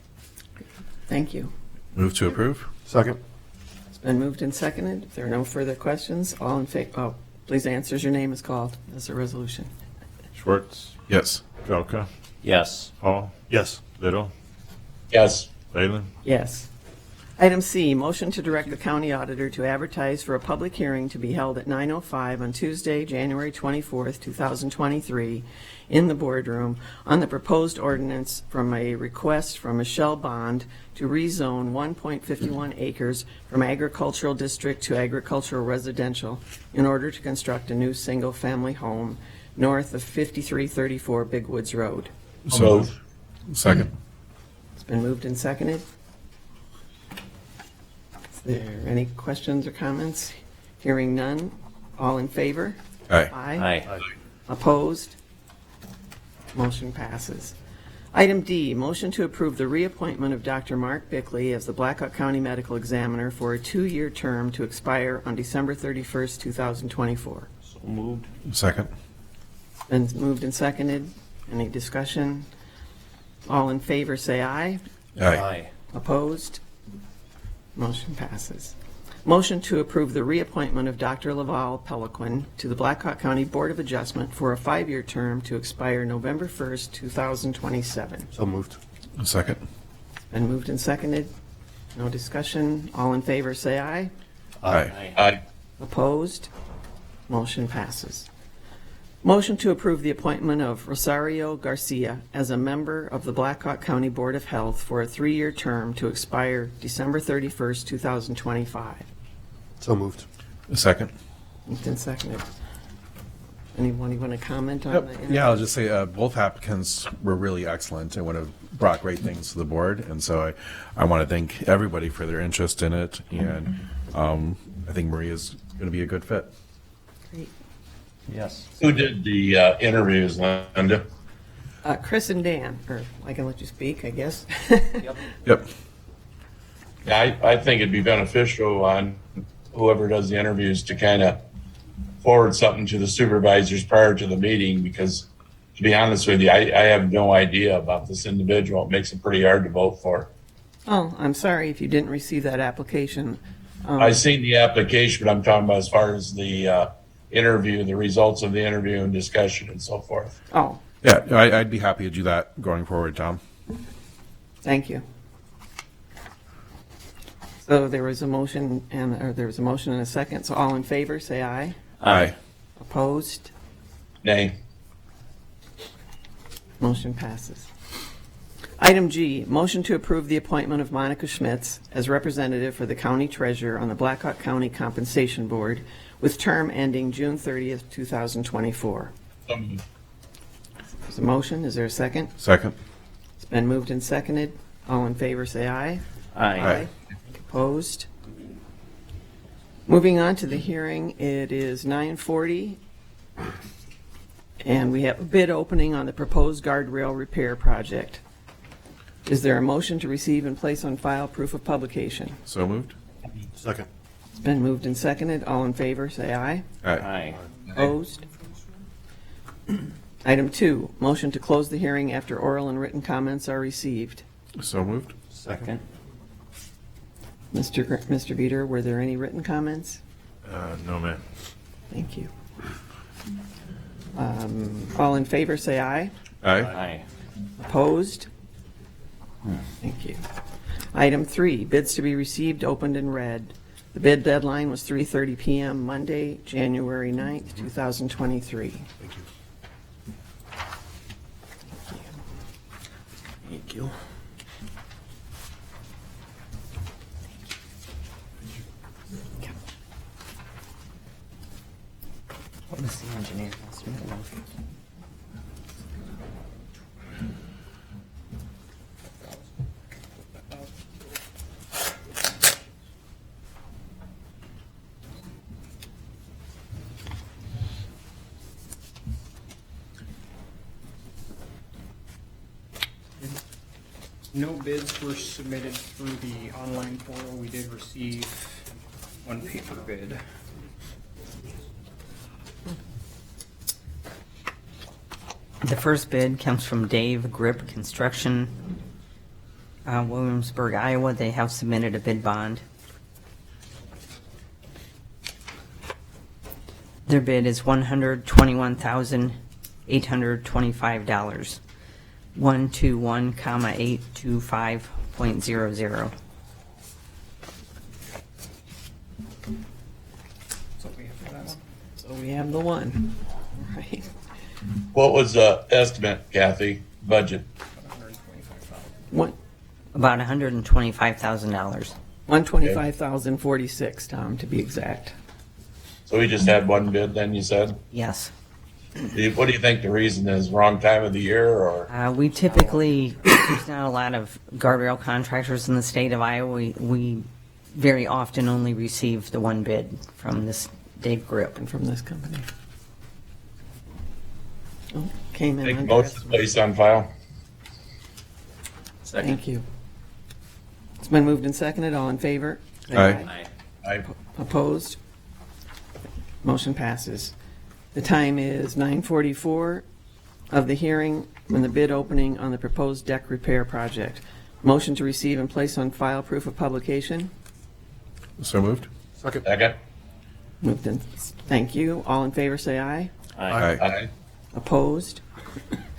Thank you. Move to approve? Second. Been moved and seconded. If there are no further questions, all in favor, please answer as your name is called as a resolution. Schwartz, Yes. Trelka, Yes. Hall, Yes. Little, Yes. Leyland. Yes. Item C, motion to direct the county auditor to advertise for a public hearing to be held at 9:05 on Tuesday, January 24th, 2023, in the boardroom on the proposed ordinance from a request from Michelle Bond to rezone 1.51 acres from agricultural district to agricultural residential in order to construct a new single-family home north of 5334 Big Woods Road. So moved. Second. It's been moved and seconded. Is there any questions or comments? Hearing none. All in favor? Aye. Aye. Opposed? Motion passes. Item D, motion to approve the reappointment of Dr. Mark Bickley as the Blackhawk County Medical Examiner for a 2-year term to expire on December 31st, 2024. So moved. Second. Been moved and seconded. Any discussion? All in favor, say aye. Aye. Opposed? Motion passes. Motion to approve the reappointment of Dr. Laval Peliquin to the Blackhawk County Board of Adjustment for a 5-year term to expire November 1st, 2027. So moved. Second. Been moved and seconded. No discussion. All in favor, say aye. Aye. Aye. Opposed? Motion passes. Motion to approve the appointment of Rosario Garcia as a member of the Blackhawk County Board of Health for a 3-year term to expire December 31st, 2025. So moved. Second. Moved and seconded. Anyone want to comment on Yep. the interview? Yeah, I'll just say both applicants were really excellent and would have brought great things to the board. And so I want to thank everybody for their interest in it. And I think Maria's going to be a good fit. Great. Yes. Who did the interviews, Linda? Chris and Dan, or I can let you speak, I guess. Yep. Yeah, I think it'd be beneficial on whoever does the interviews to kind of forward something to the supervisors prior to the meeting, because to be honest with you, I have no idea about this individual. It makes it pretty hard to vote for. Oh, I'm sorry if you didn't receive that application. I seen the application, but I'm talking about as far as the interview, the results of the interview and discussion and so forth. Oh, Yeah, I'd be happy to do that going forward, Tom. thank you. So there was a motion and a second. So all in favor, say aye. Aye. Opposed? Nay. Motion passes. Item G, motion to approve the appointment of Monica Schmitz as representative for the county treasurer on the Blackhawk County Compensation Board with term ending June 30th, 2024. So moved. There's a motion. Is there a second? Second. It's been moved and seconded. All in favor, say aye. Aye. Opposed? Moving on to the hearing, it is 9:40, and we have a bid opening on the proposed guardrail repair project. Is there a motion to receive and place on file proof of publication? So moved. Second. It's been moved and seconded. All in favor, say aye. Aye. Opposed? Item 2, motion to close the hearing after oral and written comments are received. So moved. Second. Mr. Veeder, were there any written comments? No, ma'am. Thank you. All in favor, say aye. Aye. Opposed? Thank you. Item 3, bids to be received, opened, and read. The bid deadline was 3:30 PM Monday, January 9th, 2023. Thank you. Thank you. What was the engineer estimate of? No bids were submitted through the online portal. We did receive one paper bid. The first bid comes from Dave Grip Construction, Williamsburg, Iowa. They have submitted a bid bond. Their bid is $121,825. 121,825.00. So we have for that one. So we have the one. All right. What was the estimate, Kathy? Budget? 125,000. About $125,000. 125,046, Tom, to be exact. So we just had one bid then, you said? Yes. What do you think the reason is? Wrong time of the year or? We typically, there's not a lot of guardrail contractors in the state of Iowa. We very often only receive the one bid from this Dave Grip. And from this company. Oh, came in Take under most of the place on file. Thank you. It's been moved and seconded. All in favor? Aye. Opposed? Motion passes. The time is 9:44 of the hearing and the bid opening on the proposed deck repair project. Motion to receive and place on file proof of publication. So moved. Second. Second. Moved in. Thank you. All in favor, say aye. Aye. Opposed?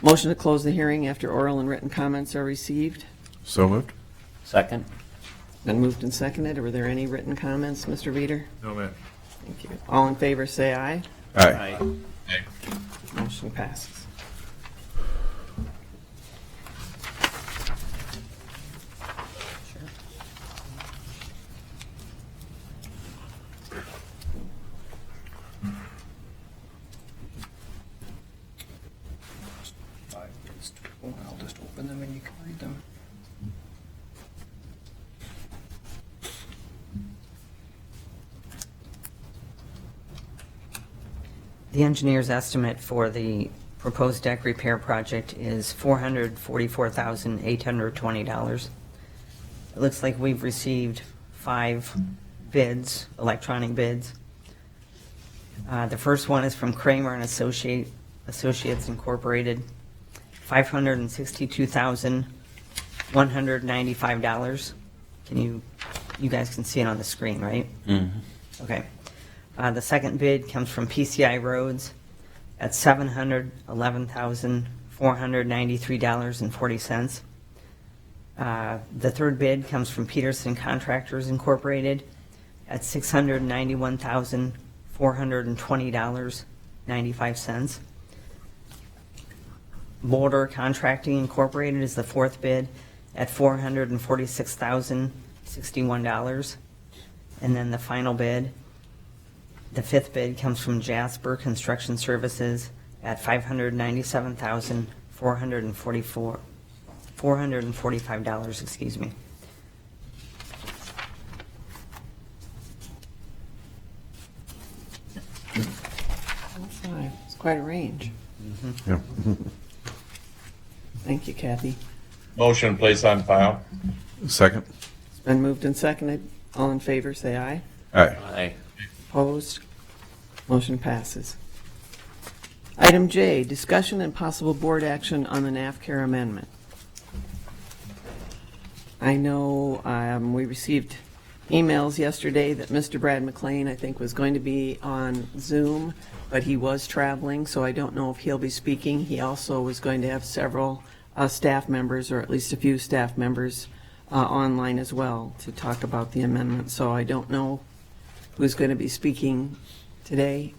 Motion to close the hearing after oral and written comments are received. So moved. Second. Been moved and seconded. Were there any written comments, Mr. Veeder? No, ma'am. Thank you. All in favor, say aye. Aye. Motion passes. Five bids total. I'll just open them and you can read them. The engineer's estimate for the proposed deck repair project is $444,820. It looks like we've received 5 bids, electronic bids. The first one is from Kramer and Associates Incorporated, $562,195. You guys can see it on the screen, right? Mm-hmm. Okay. The second bid comes from PCI Roads at $711,493.40. The third bid comes from Peterson Contractors Incorporated at $691,420.95. Boulder Contracting Incorporated is the fourth bid at $446,061. And then the final bid, the fifth bid, comes from Jasper Construction Services at $445, excuse me. It's quite a range. Yeah. Thank you, Kathy. Motion place on file. Second. It's been moved and seconded. All in favor, say aye. Aye. Opposed? Motion passes. Item J, discussion and possible board action on the NAFCARE amendment. I know we received emails yesterday that Mr. Brad McLean, I think, was going to be on Zoom, but he was traveling, so I don't know if he'll be speaking. He also was going to have several staff members, or at least a few staff members, online as well to talk about the amendment. So I don't know who's going to be speaking today.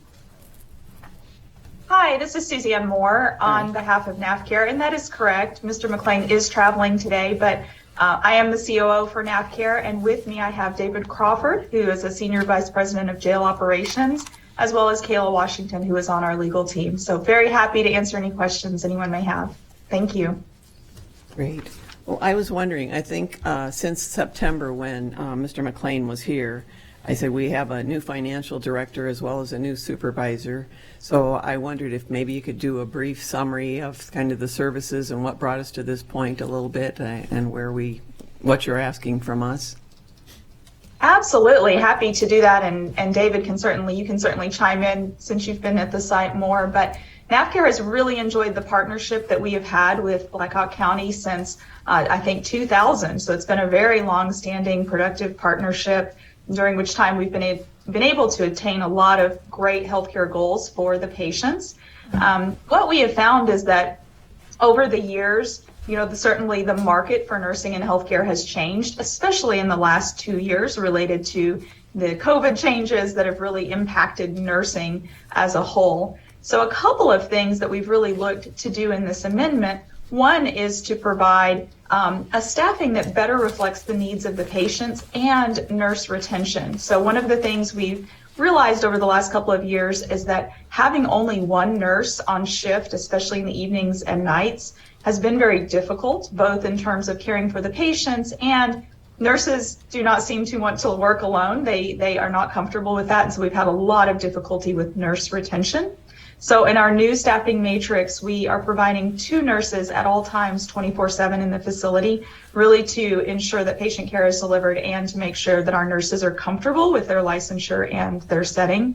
Hi, this is Suzanne Moore on behalf of NAFCARE, and that is correct. Mr. McLean is traveling today, but I am the COO for NAFCARE, and with me I have David Crawford, who is a Senior Vice President of Jail Operations, as well as Kayla Washington, who is on our legal team. So very happy to answer any questions anyone may have. Thank you. Great. Well, I was wondering, I think since September when Mr. McLean was here, I said we have a new financial director as well as a new supervisor. So I wondered if maybe you could do a brief summary of kind of the services and what brought us to this point a little bit and what you're asking from us. Absolutely, happy to do that, and David you can certainly chime in since you've been at the site more. But NAFCARE has really enjoyed the partnership that we have had with Blackhawk County since I think 2000. So it's been a very long-standing, productive partnership, during which time we've been able to attain a lot of great healthcare goals for the patients. What we have found is that over the years, certainly the market for nursing and healthcare has changed, especially in the last 2 years related to the COVID changes that have really impacted nursing as a whole. So a couple of things that we've really looked to do in this amendment. One is to provide a staffing that better reflects the needs of the patients and nurse retention. So one of the things we've realized over the last couple of years is that having only one nurse on shift, especially in the evenings and nights, has been very difficult, both in terms of caring for the patients, and nurses do not seem to want to work alone. They are not comfortable with that, and so we've had a lot of difficulty with nurse retention. So in our new staffing matrix, we are providing 2 nurses at all times 24/7 in the facility, really to ensure that patient care is delivered and to make sure that our nurses are comfortable with their licensure and their setting.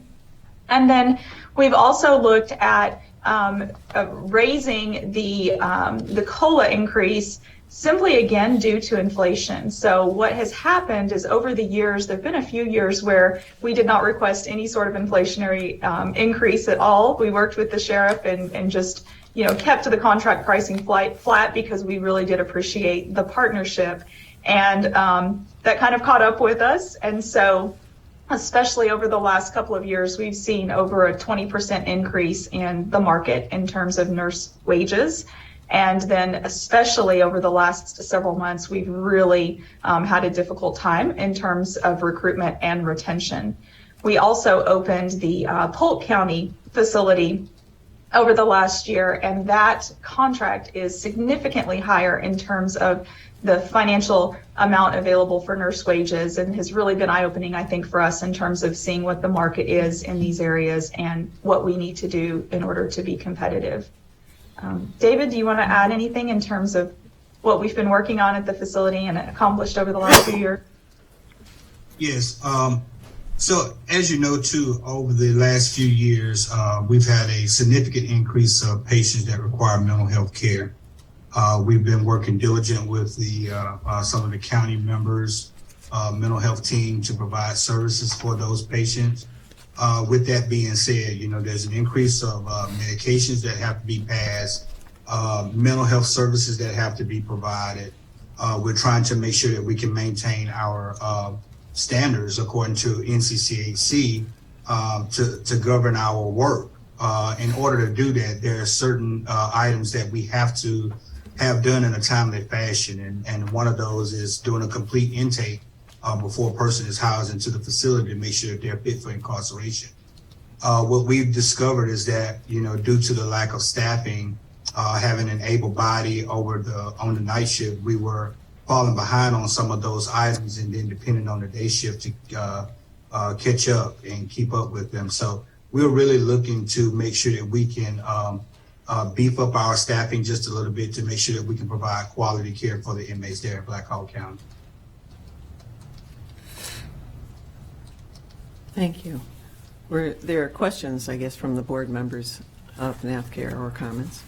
And then we've also looked at raising the COLA increase simply again due to inflation. So what has happened is over the years, there have been a few years where we did not request any sort of inflationary increase at all. We worked with the sheriff and just kept to the contract pricing flat because we really did appreciate the partnership. And that kind of caught up with us. And so especially over the last couple of years, we've seen over a 20% increase in the market in terms of nurse wages. And then especially over the last several months, we've really had a difficult time in terms of recruitment and retention. We also opened the Polk County facility over the last year, and that contract is significantly higher in terms of the financial amount available for nurse wages, and has really been eye-opening, I think, for us in terms of seeing what the market is in these areas and what we need to do in order to be competitive. David, do you want to add anything in terms of what we've been working on at the facility and accomplished over the last few years? Yes. So as you know, too, over the last few years, we've had a significant increase of patients that require mental health care. We've been working diligent with some of the county members, mental health team to provide services for those patients. With that being said, there's an increase of medications that have to be passed, mental health services that have to be provided. We're trying to make sure that we can maintain our standards according to NCCHC to govern our work. In order to do that, there are certain items that we have to have done in a timely fashion, and one of those is doing a complete intake before a person is housed into the facility to make sure that they're fit for incarceration. What we've discovered is that, due to the lack of staffing, having an able body on the night shift, we were falling behind on some of those items, and then depending on the day shift to catch up and keep up with them. So we're really looking to make sure that we can beef up our staffing just a little bit to make sure that we can provide quality care for the inmates there at Black Hawk County. Thank you. Were there questions, I guess, from the board members of NAFCARE or comments?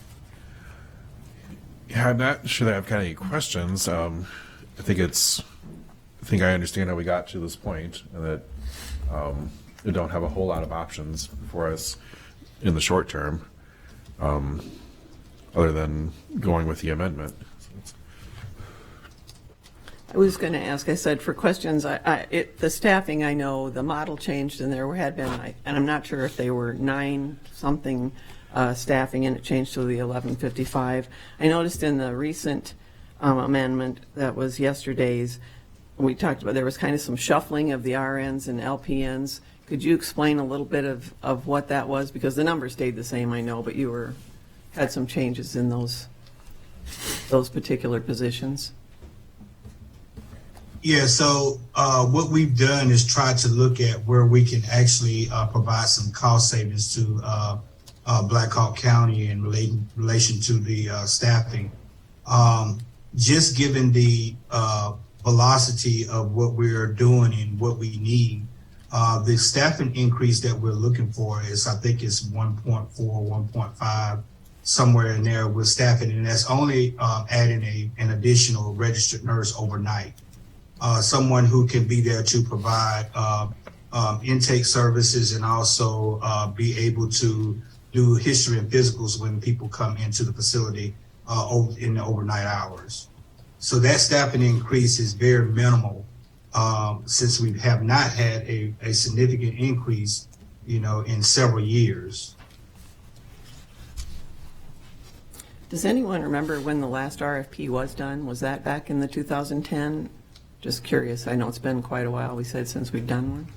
Yeah, I'm not sure that I've got any questions. I think I understand how we got to this point, and that we don't have a whole lot of options for us in the short term, other than going with the amendment. I was going to ask, I said for questions, the staffing, I know the model changed and there had been, and I'm not sure if they were 9-something staffing and it changed to the 1155. I noticed in the recent amendment that was yesterday's, we talked about there was kind of some shuffling of the RNs and LPNs. Could you explain a little bit of what that was? Because the number stayed the same, I know, but you had some changes in those particular positions. Yeah, so what we've done is try to look at where we can actually provide some cost savings to Black Hawk County in relation to the staffing. Just given the velocity of what we're doing and what we need, the staffing increase that we're looking for is, I think it's 1.4, 1.5, somewhere in there with staffing, and that's only adding an additional registered nurse overnight. Someone who can be there to provide intake services and also be able to do history and physicals when people come into the facility in the overnight hours. So that staffing increase is very minimal since we have not had a significant increase, in several years. Does anyone remember when the last RFP was done? Was that back in the 2010? Just curious. I know it's been quite a while, we said, since we've done one.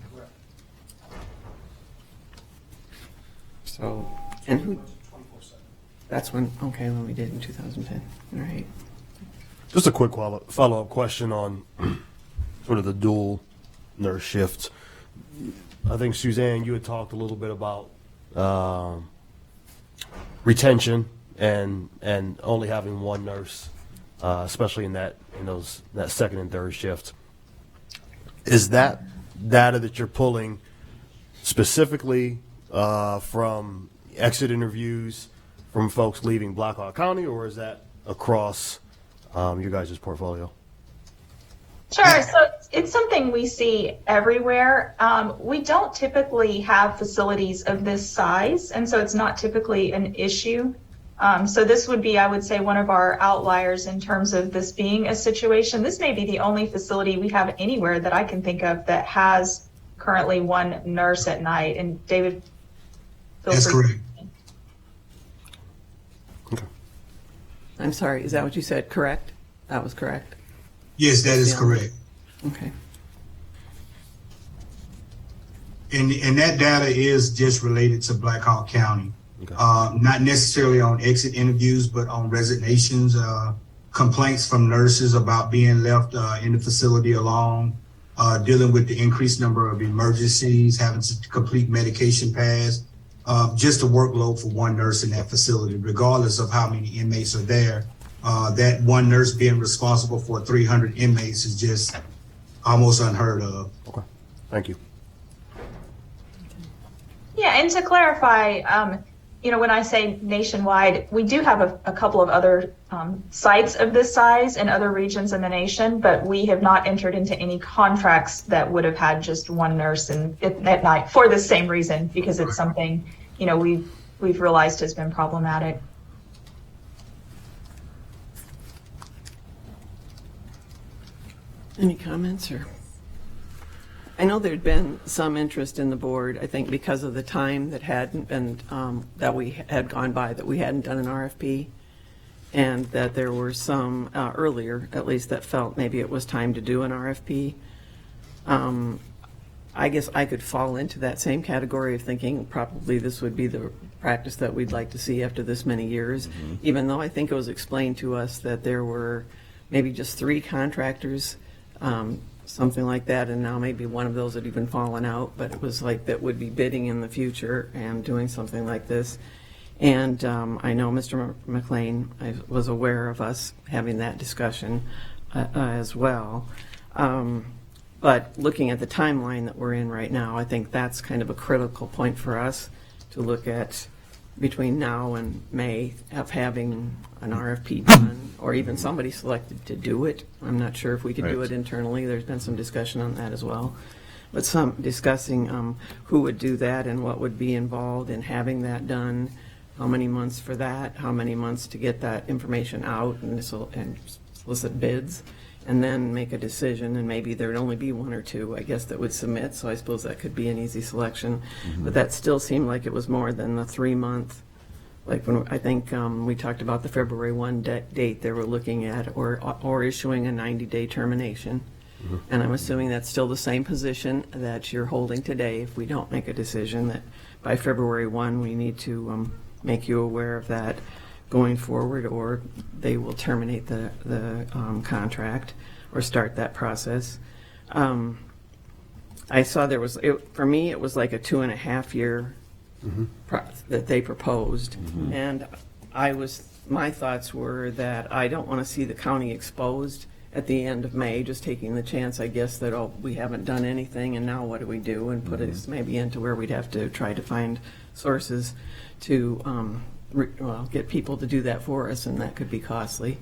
So, and who? That's when we did in 2010. All right. Just a quick follow-up question on sort of the dual nurse shift. I think, Suzanne, you had talked a little bit about retention and only having one nurse, especially in that second and third shift. Is that data that you're pulling specifically from exit interviews from folks leaving Black Hawk County, or is that across your guys' portfolio? Sure. So it's something we see everywhere. We don't typically have facilities of this size, and so it's not typically an issue. So this would be, I would say, one of our outliers in terms of this being a situation. This may be the only facility we have anywhere that I can think of that has currently one nurse at night. And David, feel That's free. correct. Okay. I'm sorry, is that what you said? Correct? That was correct. Yes, that is Yeah. correct. Okay. And that data is just related to Black Hawk County. Okay. Not necessarily on exit interviews, but on resignations, complaints from nurses about being left in the facility alone, dealing with the increased number of emergencies, having to complete medication paths, just the workload for one nurse in that facility, regardless of how many inmates are there. That one nurse being responsible for 300 inmates is just almost unheard of. Okay. Thank you. Yeah, and to clarify, when I say nationwide, we do have a couple of other sites of this size in other regions in the nation, but we have not entered into any contracts that would have had just one nurse at night for the same reason, because it's something, we've realized has been problematic. Any comments or? I know there'd been some interest in the board, I think because of the time that hadn't been, that we had gone by, that we hadn't done an RFP. And that there were some, earlier at least, that felt maybe it was time to do an RFP. I guess I could fall into that same category of thinking probably this would be the practice that we'd like to see after this many years, even though I think it was explained to us that there were maybe just 3 contractors, something like that, and now maybe one of those had even fallen out, but it was like that would be bidding in the future and doing something like this. And I know Mr. McLean, I was aware of us having that discussion as well. But looking at the timeline that we're in right now, I think that's kind of a critical point for us to look at between now and May of having an RFP done, or even somebody selected to do it. I'm not sure if we could do it internally. There's been some discussion on that as well. But some discussing who would do that and what would be involved in having that done, how many months for that, how many months to get that information out and solicit bids, and then make a decision, and maybe there'd only be 1 or 2, I guess, that would submit, so I suppose that could be an easy selection. But that still seemed like it was more than the 3-month, like when I think we talked about the February 1 date they were looking at, or issuing a 90-day termination. And I'm assuming that's still the same position that you're holding today if we don't make a decision, that by February 1 we need to make you aware of that going forward, or they will terminate the contract or start that process. I saw there was, for me, it was like a 2.5-year that they proposed. And my thoughts were that I don't want to see the county exposed at the end of May, just taking the chance, I guess, that, oh, we haven't done anything and now what do we do? And put us maybe into where we'd have to try to find sources to get people to do that for us, and that could be costly.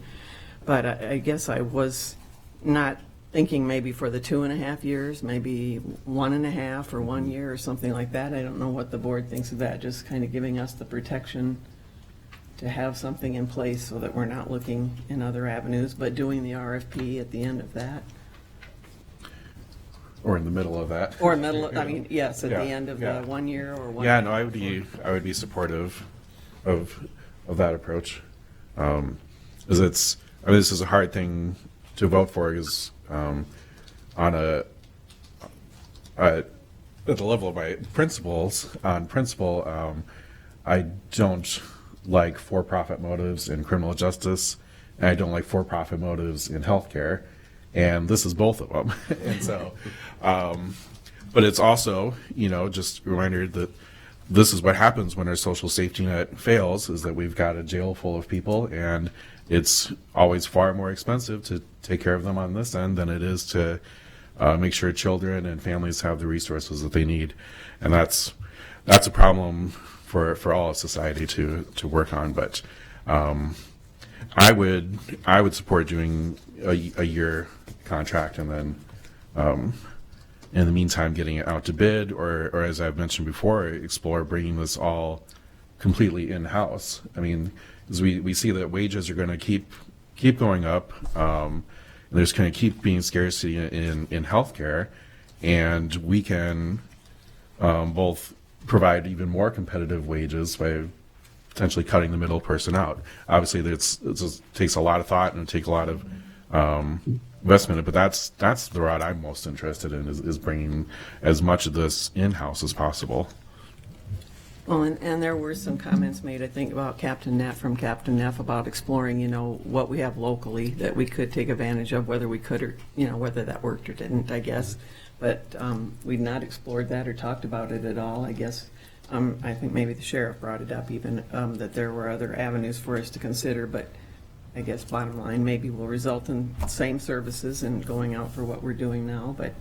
But I guess I was not thinking maybe for the 2.5 years, maybe 1.5 or 1 year or something like that. I don't know what the board thinks of that, just kind of giving us the protection to have something in place so that we're not looking in other avenues, but doing the RFP at the end of that. Or in the middle of that. Or middle, I mean, yes, at the end of the 1 year or 1 Yeah, no, I would be supportive of that approach. As this is a hard thing to vote for, because at the level of my principles, on principle, I don't like for-profit motives in criminal justice, and I don't like for-profit motives in healthcare, and this is both of them. And so, but it's also, just a reminder that this is what happens when our social safety net fails, is that we've got a jail full of people, and it's always far more expensive to take care of them on this end than it is to make sure children and families have the resources that they need. And that's a problem for all of society to work on. But I would support doing a year contract, and then in the meantime getting it out to bid, or as I've mentioned before, explore bringing this all completely in-house. I mean, as we see that wages are going to keep going up, and there's going to keep being scarcity in healthcare, and we can both provide even more competitive wages by potentially cutting the middle person out. Obviously, it takes a lot of thought and it takes a lot of investment, but that's the route I'm most interested in, is bringing as much of this in-house as possible. Well, and there were some comments made, I think, about Captain Neff about exploring, what we have locally that we could take advantage of, whether we could or, whether that worked or didn't, I guess. But we'd not explored that or talked about it at all, I guess. I think maybe the sheriff brought it up even, that there were other avenues for us to consider, but I guess bottom line maybe will result in same services and going out for what we're doing now. But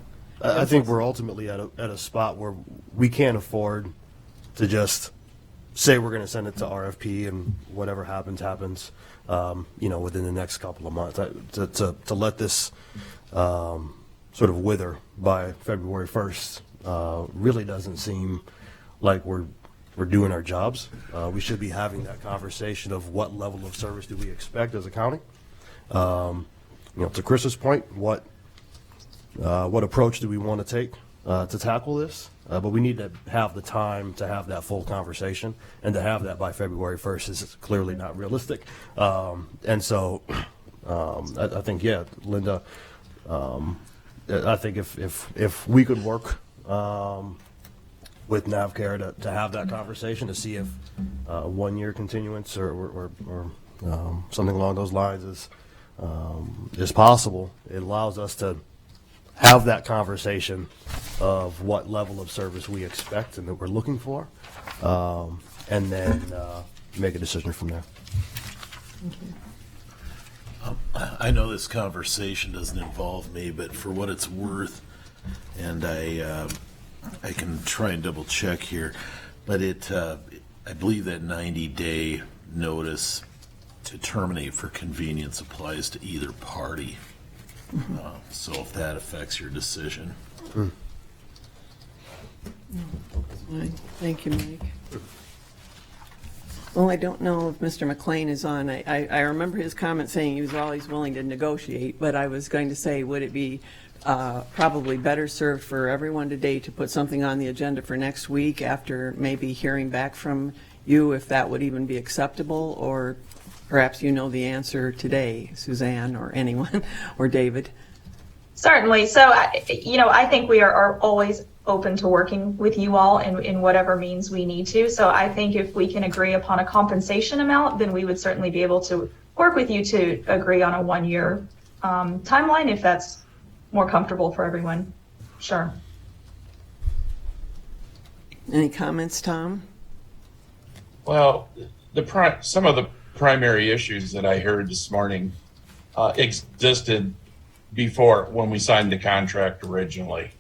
I think we're ultimately at a spot where we can't afford to just say we're going to send it to RFP and whatever happens, within the next couple of months. To let this sort of wither by February 1st really doesn't seem like we're doing our jobs. We should be having that conversation of what level of service do we expect as a county. To Chris's point, what what approach do we want to take to tackle this? But we need to have the time to have that full conversation, and to have that by February 1st is clearly not realistic. And so I think, yeah, Linda, I think if we could work with NavCare to have that conversation, to see if 1 year continuance or something along those lines is possible, it allows us to have that conversation of what level of service we expect and that we're looking for, and then make a decision from there. I know this conversation doesn't involve me, but for what it's worth, and I can try and double check here, but I believe that 90-day notice to terminate for convenience applies to either party. So if that affects your decision. Fine. Thank you, Mike. Well, I don't know if Mr. McLean is on. I remember his comment saying he was always willing to negotiate, but I was going to say, would it be probably better served for everyone today to put something on the agenda for next week after maybe hearing back from you, if that would even be acceptable, or perhaps you know the answer today, Suzanne, or anyone, or David? Certainly. So, I think we are always open to working with you all in whatever means we need to. So I think if we can agree upon a compensation amount, then we would certainly be able to work with you to agree on a 1 year timeline, if that's more comfortable for everyone. Sure. Any comments, Tom? Well, some of the primary issues that I heard this morning existed before, when we signed the contract originally.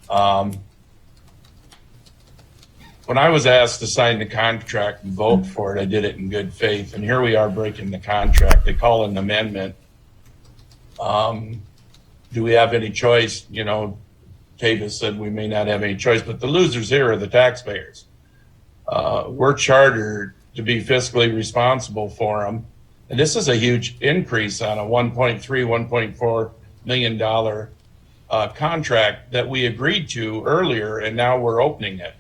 When I was asked to sign the contract and vote for it, I did it in good faith, and here we are breaking the contract. They call it an amendment. Do we have any choice? Davis said we may not have any choice, but the losers here are the taxpayers. We're chartered to be fiscally responsible for them. And this is a huge increase on a $1.4 million contract that we agreed to earlier, and now we're opening it.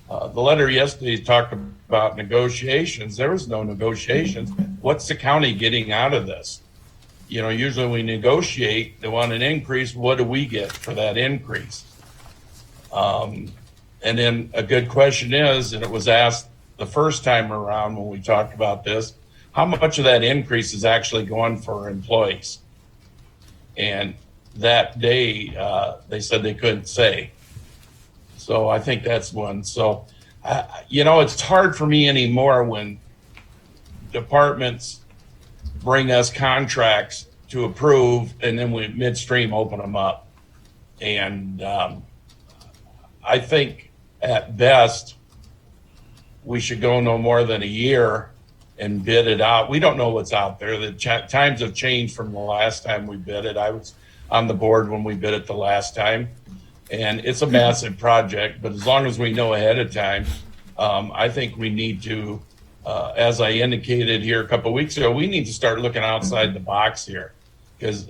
The letter yesterday talked about negotiations. There was no negotiations. What's the county getting out of this? Usually we negotiate, they want an increase. What do we get for that increase? And then a good question is, and it was asked the first time around when we talked about this, how much of that increase is actually going for employees? And that day, they said they couldn't say. So I think that's one. So, it's hard for me anymore when departments bring us contracts to approve and then we midstream open them up. And I think at best, we should go no more than a year and bid it out. We don't know what's out there. The times have changed from the last time we bid it. I was on the board when we bid it the last time, and it's a massive project, but as long as we know ahead of time, I think we need to, as I indicated here a couple of weeks ago, we need to start looking outside the box here, because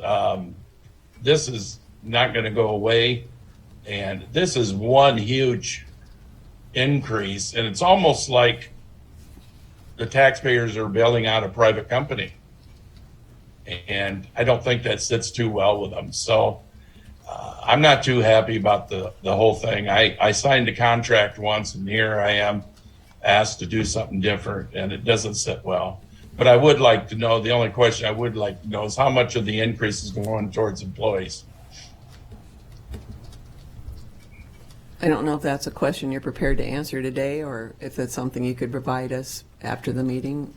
this is not going to go away, and this is one huge increase, and it's almost like the taxpayers are bailing out a private company, and I don't think that sits too well with them. So I'm not too happy about the whole thing. I signed a contract once, and here I am asked to do something different, and it doesn't sit well. But I would like to know, the only question I would like to know is how much of the increase is going towards employees. I don't know if that's a question you're prepared to answer today, or if that's something you could provide us after the meeting.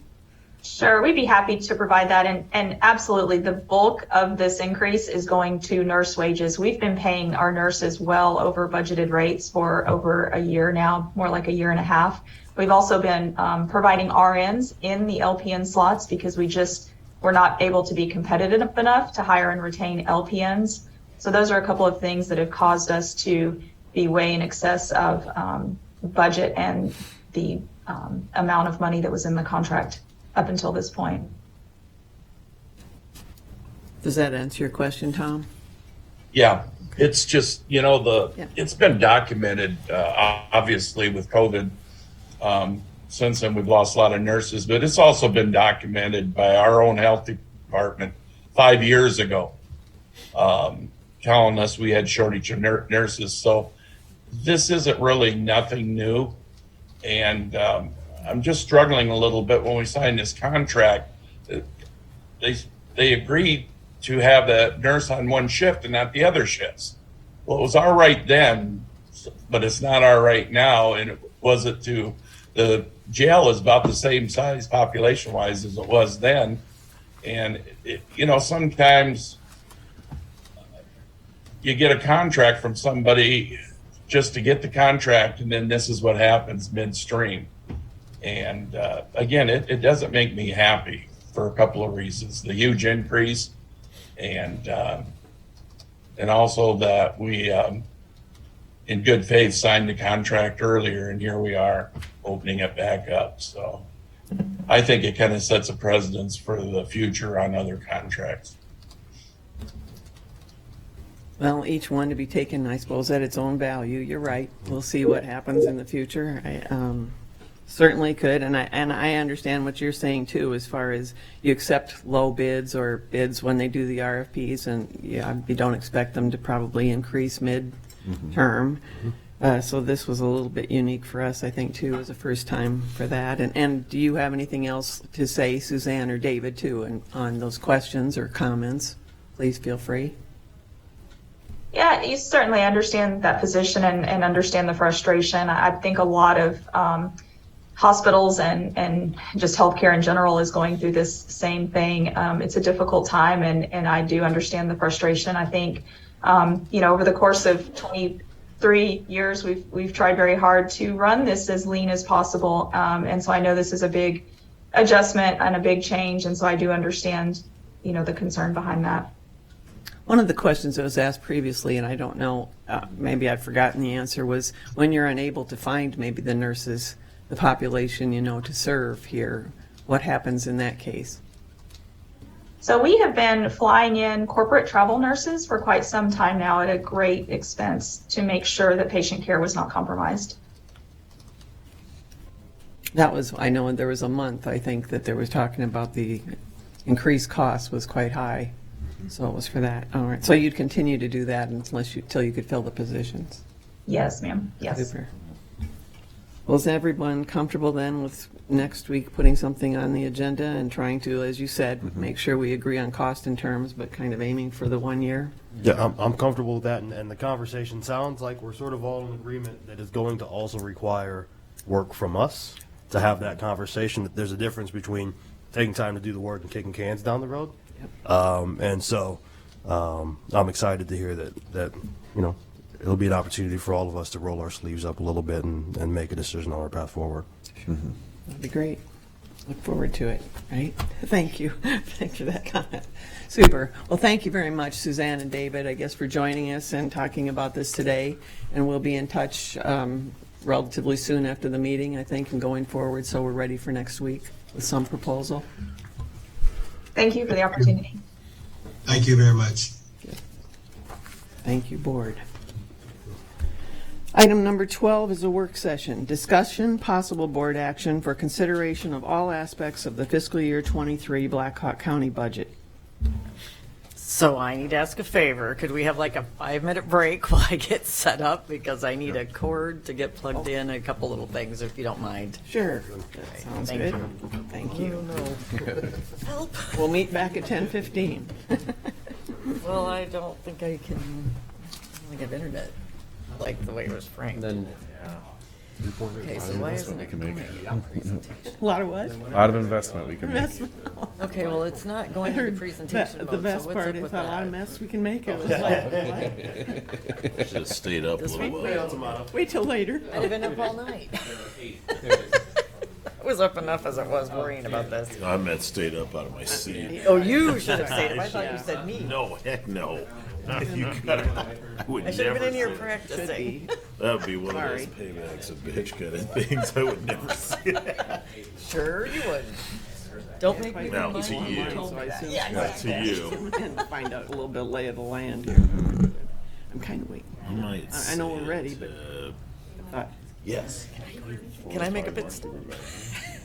Sure, we'd be happy to provide that. And absolutely, the bulk of this increase is going to nurse wages. We've been paying our nurses well over budgeted rates for over a year now, more like a year and a half. We've also been providing RNs in the LPN slots because we're not able to be competitive enough to hire and retain LPNs. So those are a couple of things that have caused us to be way in excess of budget and the amount of money that was in the contract up until this point. Does that answer your question, Tom? Yeah, it's just, Yeah. it's been documented, obviously with COVID. Since then, we've lost a lot of nurses, but it's also been documented by our own health department 5 years ago, telling us we had shortage of nurses. So this isn't really nothing new. And I'm just struggling a little bit when we signed this contract. They agreed to have the nurse on one shift and not the other shifts. Well, it was all right then, but it's not all right now. And it wasn't to the jail is about the same size population wise as it was then. And, sometimes you get a contract from somebody just to get the contract, and then this is what happens midstream. And again, it doesn't make me happy for a couple of reasons. The huge increase, and also that we, in good faith, signed the contract earlier, and here we are opening it back up. So I think it kind of sets a precedence for the future on other contracts. Well, each one to be taken, I suppose, at its own value. You're right. We'll see what happens in the future. I certainly could, and I understand what you're saying too, as far as you accept low bids or bids when they do the RFPs, and you don't expect them to probably increase mid-term. So this was a little bit unique for us, I think, too, as a first time for that. And do you have anything else to say, Suzanne or David, too, on those questions or comments? Please feel free. Yeah, you certainly understand that position and understand the frustration. I think a lot of hospitals and just healthcare in general is going through this same thing. It's a difficult time, and I do understand the frustration. I think, over the course of 23 years, we've tried very hard to run this as lean as possible. And so I know this is a big adjustment and a big change, and so I do understand, the concern behind that. One of the questions that was asked previously, and I don't know, maybe I've forgotten the answer, was when you're unable to find maybe the nurses, the population, to serve here, what happens in that case? So we have been flying in corporate travel nurses for quite some time now at a great expense to make sure that patient care was not compromised. That was, I know there was a month, I think, that there was talking about the increased cost was quite high. So it was for that. All right. So you'd continue to do that until you could fill the positions? Yes, ma'am. Yes. Super. Well, is everyone comfortable then with next week putting something on the agenda and trying to, as you said, make sure we agree on cost and terms, but kind of aiming for the 1 year? Yeah, I'm comfortable with that, and the conversation sounds like we're sort of all in agreement that it's going to also require work from us to have that conversation. That there's a difference between taking time to do the work and kicking cans down the road. And so I'm excited to hear that it'll be an opportunity for all of us to roll our sleeves up a little bit and make a decision on our path forward. That'd be great. Look forward to it, right? Thank you. Thanks for that comment. Super. Well, thank you very much, Suzanne and David, I guess, for joining us and talking about this today. And we'll be in touch relatively soon after the meeting, I think, and going forward, so we're ready for next week with some proposal. Thank you for the opportunity. Thank you very much. Thank you, board. Item number 12 is a work session. Discussion, possible board action for consideration of all aspects of the fiscal year 23 Blackhawk County budget. So I need to ask a favor. Could we have like a 5-minute break while I get set up? Because I need a cord to get plugged in, a couple little things, if you don't mind. Sure. That sounds Thank good. you. Thank you. Help. We'll meet back at 10:15. Well, I don't think I can, I have internet. I like the way it was framed. Okay, so why isn't it coming in presentation? A lot of what? A lot of investment we can make. Investment. Okay, well, it's not I going to the heard presentation the mode, best so what's part up is with a lot of that? mess we can make. It was like, Should have stayed up a This little week? while. wait till later. I'd have been up all night. I was up enough as it was worrying about this. I meant stayed up out of my seat. Oh, you should have stayed. I thought you said me. No, heck no. You could have. I should have been in here practicing. That would be one of those paybacks of bitch kind of things. I would never see that. Sure you wouldn't. Don't make me Now, remind to you. told me that. Yeah, Not to you. And find out a little bit lay of the land here. I'm kind of waiting. I might I know we're say ready, it, but, yes. Can I make a bit?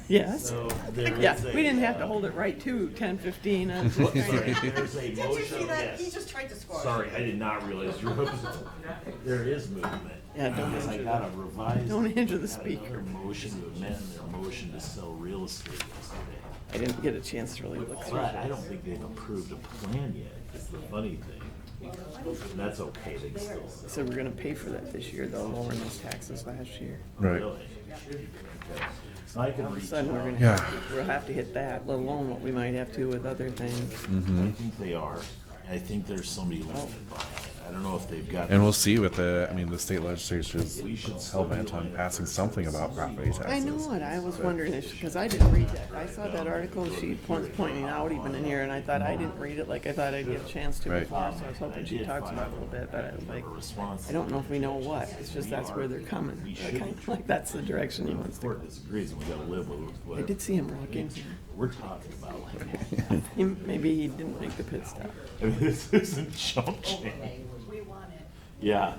yes. So there Yeah, is a, we didn't have to hold it right to 10:15. I was just Sorry, trying to- there's a motion. Yes. just tried to squash. Sorry, I did not realize you were. There is movement. Yeah, don't Because I enter got a revised. don't enter the got speaker. Another motion to amend their motion to sell real estate yesterday. I didn't get a chance to really look through But I it. don't think they've approved a plan yet, is the funny thing. And that's okay, they can still sell. So we're gonna pay for that this year, though, lowering those taxes last year. Right. Really? Okay. So I can All of a reach sudden, we're out. gonna, Yeah. we'll have to hit that, let alone what we might have to with other things. I think they are. I think there's somebody limited by it. I don't know if they've got. And we'll see with the state legislature is hell-bent on passing something about property taxes. I know it, I was wondering if, because I didn't read that. I saw that article she was pointing out even in here, and I thought I didn't read it like I thought I'd get a chance to Right. before, so I was hoping she talks about it a little bit, but I was like, I don't know if we know what, it's just that's where they're coming. Kind of like that's the direction he wants to go. Court disagrees, and we gotta live with I what did see him walk in. we're talking about. Like, Maybe he didn't make the pit stop. I mean, this isn't jump change. Yeah,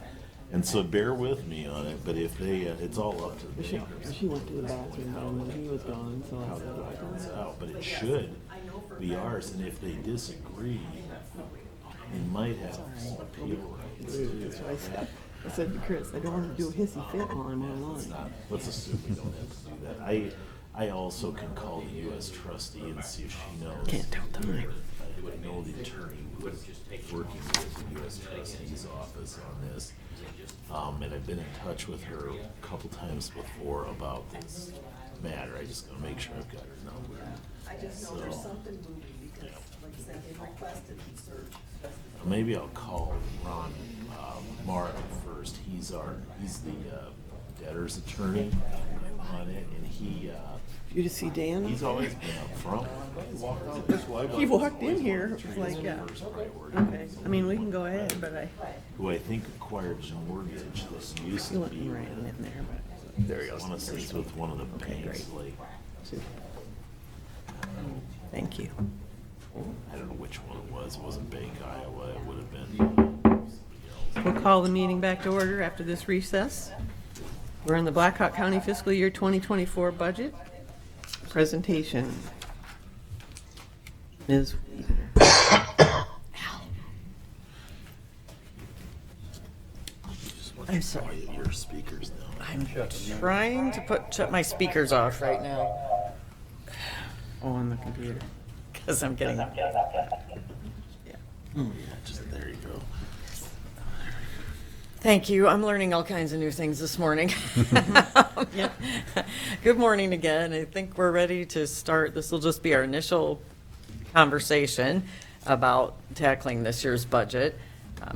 and so bear with me on it, but if they, it's all up to the makers. She went to the bathroom, and then he was gone, so I How said, that comes out, but it should be ours, and if they disagree, they might have some appeal rights too. that's what I said. I said to Chris, I don't want to do a hissy fit while I'm online. Let's assume we don't have to do that. I also can call the U.S. trustee and see if she knows. Can't tell time. I would know the attorney who was working with the U.S. trustee's office on this. And I've been in touch with her a couple times before about this matter. I just gotta make sure I've got her number. I just know there's something moving because, like I said, they requested research. Maybe I'll call Ron Martin first. He's the debtor's attorney on it, and You to see Dan? he's always been up front. He walked in here, it was like, yeah. First priority. Okay, I mean, we can go ahead, but Who I think acquired the mortgage that used he to went be. and ran in there, but there he I goes. wanna say it's with one of the banks, like, Thank you. I don't know which one it was. It wasn't Bank Iowa. It would have been somebody else. We'll call the meeting back to order after this recess. We're in the Blackhawk County Fiscal Year 2024 budget presentation. Ms. I'm sorry. Your speakers now. I'm trying to shut my speakers off right now On the computer. because I'm getting. Yeah, just there you go. Thank you. I'm learning all kinds of new things this morning. Good morning again. I think we're ready to start. This will just be our initial conversation about tackling this year's budget.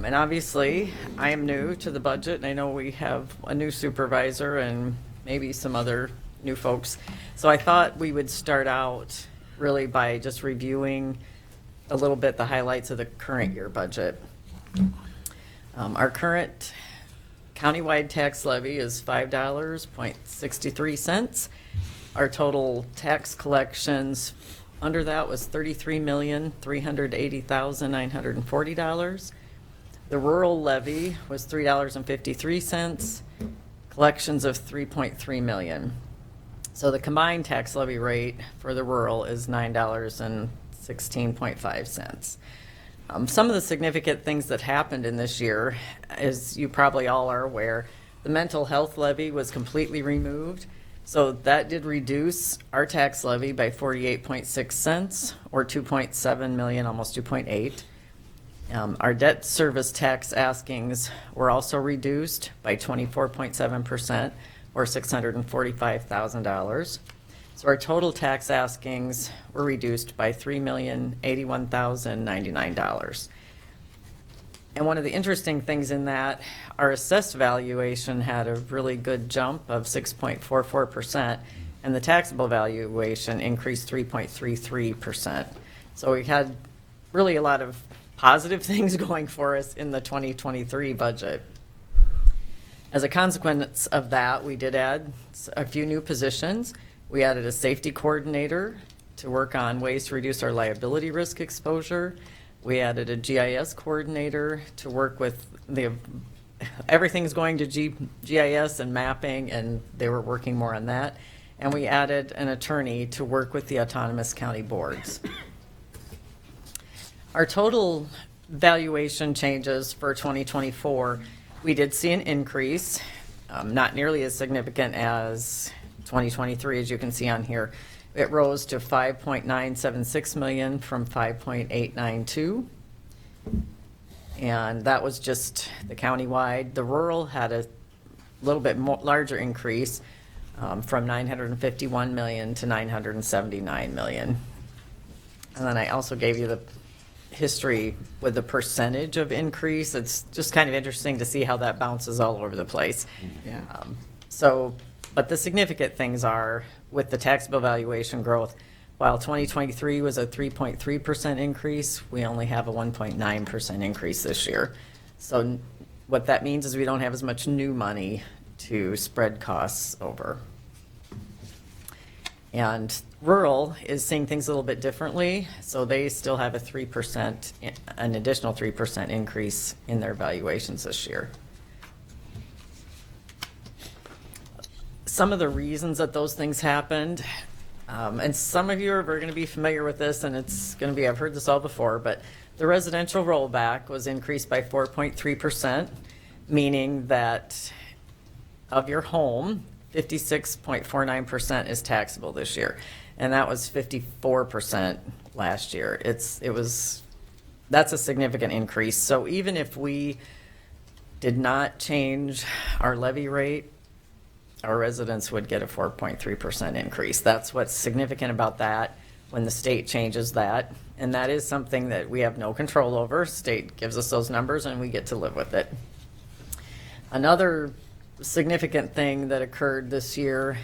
And obviously, I am new to the budget, and I know we have a new supervisor and maybe some other new folks. So I thought we would start out really by just reviewing a little bit the highlights of the current year budget. Our current countywide tax levy is $5.63. Our total tax collections under that was $33,380,940. The rural levy was $3.53, collections of $3.3 million. So the combined tax levy rate for the rural is $9.16.5. Some of the significant things that happened in this year, as you probably all are aware, the mental health levy was completely removed. So that did reduce our tax levy by 48.6 cents, or 2.7 million, almost 2.8. Our debt service tax askings were also reduced by 24.7%, or $645,000. So our total tax askings were reduced by $3,081,099. And one of the interesting things in that, our assessed valuation had a really good jump of 6.44%, and the taxable valuation increased 3.33%. So we had really a lot of positive things going for us in the 2023 budget. As a consequence of that, we did add a few new positions. We added a safety coordinator to work on ways to reduce our liability risk exposure. We added a GIS coordinator to work with everything's going to GIS and mapping, and they were working more on that. And we added an attorney to work with the autonomous county boards. Our total valuation changes for 2024, we did see an increase, not nearly as significant as 2023, as you can see on here. It rose to 5.976 million from 5.892. And that was just the countywide. The rural had a little bit more, larger increase from 951 million to 979 million. And then I also gave you the history with the percentage of increase. It's just kind of interesting to see how that bounces all over the place. Yeah. But the significant things are with the taxable valuation growth, while 2023 was a 3.3% increase, we only have a 1.9% increase this year. So what that means is we don't have as much new money to spread costs over. And rural is seeing things a little bit differently, so they still have a 3%, an additional 3% increase in their valuations this year. Some of the reasons that those things happened, and some of you are going to be familiar with this, and it's going to be, I've heard this all before, but the residential rollback was increased by 4.3%, meaning that of your home, 56.49% is taxable this year, and that was 54% last year. That's a significant increase. So even if we did not change our levy rate, our residents would get a 4.3% increase. That's what's significant about that when the state changes that, and that is something that we have no control over. State gives us those numbers, and we get to live with it. Another significant thing that occurred this year,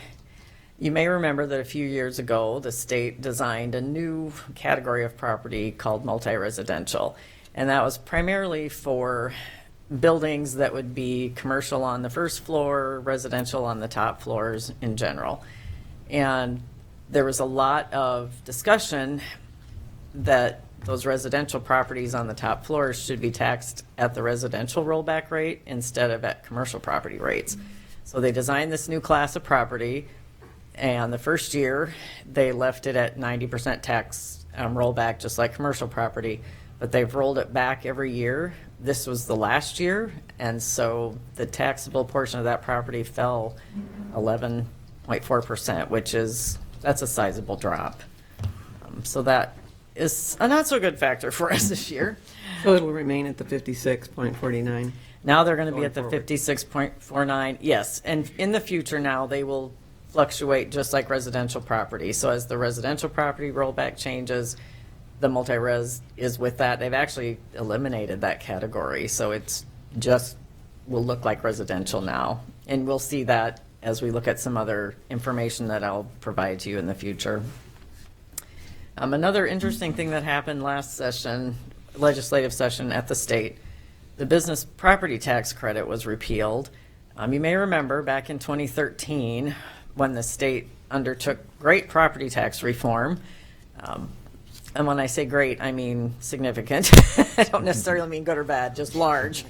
you may remember that a few years ago, the state designed a new category of property called multi-residential, and that was primarily for buildings that would be commercial on the first floor, residential on the top floors in general. And there was a lot of discussion that those residential properties on the top floors should be taxed at the residential rollback rate instead of at commercial property rates. So they designed this new class of property, and the first year they left it at 90% tax rollback, just like commercial property, but they've rolled it back every year. This was the last year, and so the taxable portion of that property fell 11.4%, that's a sizable drop. So that is a not so good factor for us this year. So it'll remain at the 56.49. Now they're going to be Going at the forward. 56.49, yes. And in the future now, they will fluctuate just like residential property. So as the residential property rollback changes, the multi-res is with that. They've actually eliminated that category. So it's just will look like residential now. And we'll see that as we look at some other information that I'll provide to you in the future. Another interesting thing that happened last session, legislative session at the state, the business property tax credit was repealed. You may remember back in 2013 when the state undertook great property tax reform. And when I say great, I mean significant. I don't necessarily mean good or bad, just large.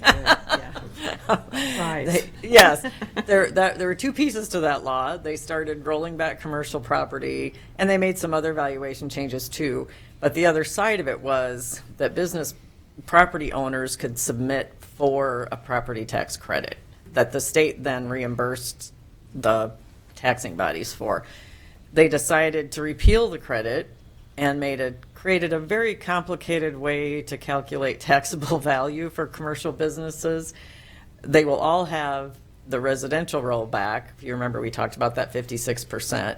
Yes, there were two pieces to that law. They started rolling back commercial property, and they made some other valuation changes too. But the other side of it was that business property owners could submit for a property tax credit that the state then reimbursed the taxing bodies for. They decided to repeal the credit and created a very complicated way to calculate taxable value for commercial businesses. They will all have the residential rollback. If you remember, we talked about that 56%.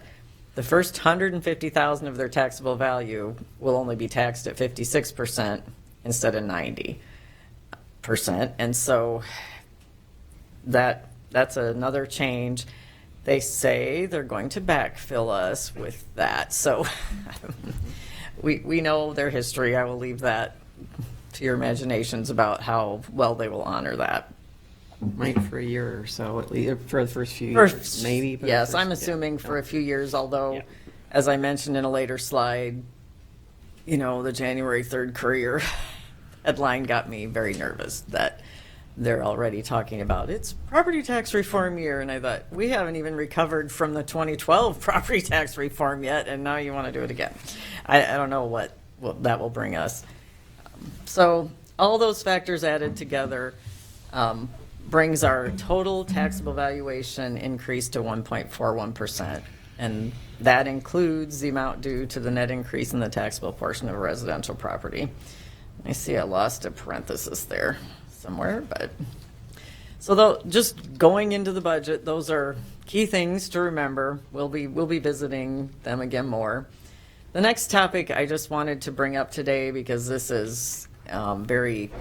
The first $150,000 of their taxable value will only be taxed at 56% instead of 90%. And so that's another change. They say they're going to backfill us with that. So we know their history. I will leave that to your imaginations about how well they will honor that. Might for a year or so, at least for the first few years, maybe. But Yes, I'm assuming for a few years, although, as I mentioned in a later slide, the January 3rd Courier headline got me very nervous that they're already talking about it's property tax reform year. And I thought, we haven't even recovered from the 2012 property tax reform yet, and now you want to do it again. I don't know what that will bring us. So all those factors added together brings our total taxable valuation increase to 1.41%. And that includes the amount due to the net increase in the taxable portion of a residential property. I see I lost a parenthesis there somewhere, but so though, just going into the budget, those are key things to remember. We'll be visiting them again more. The next topic I just wanted to bring up today, because this is very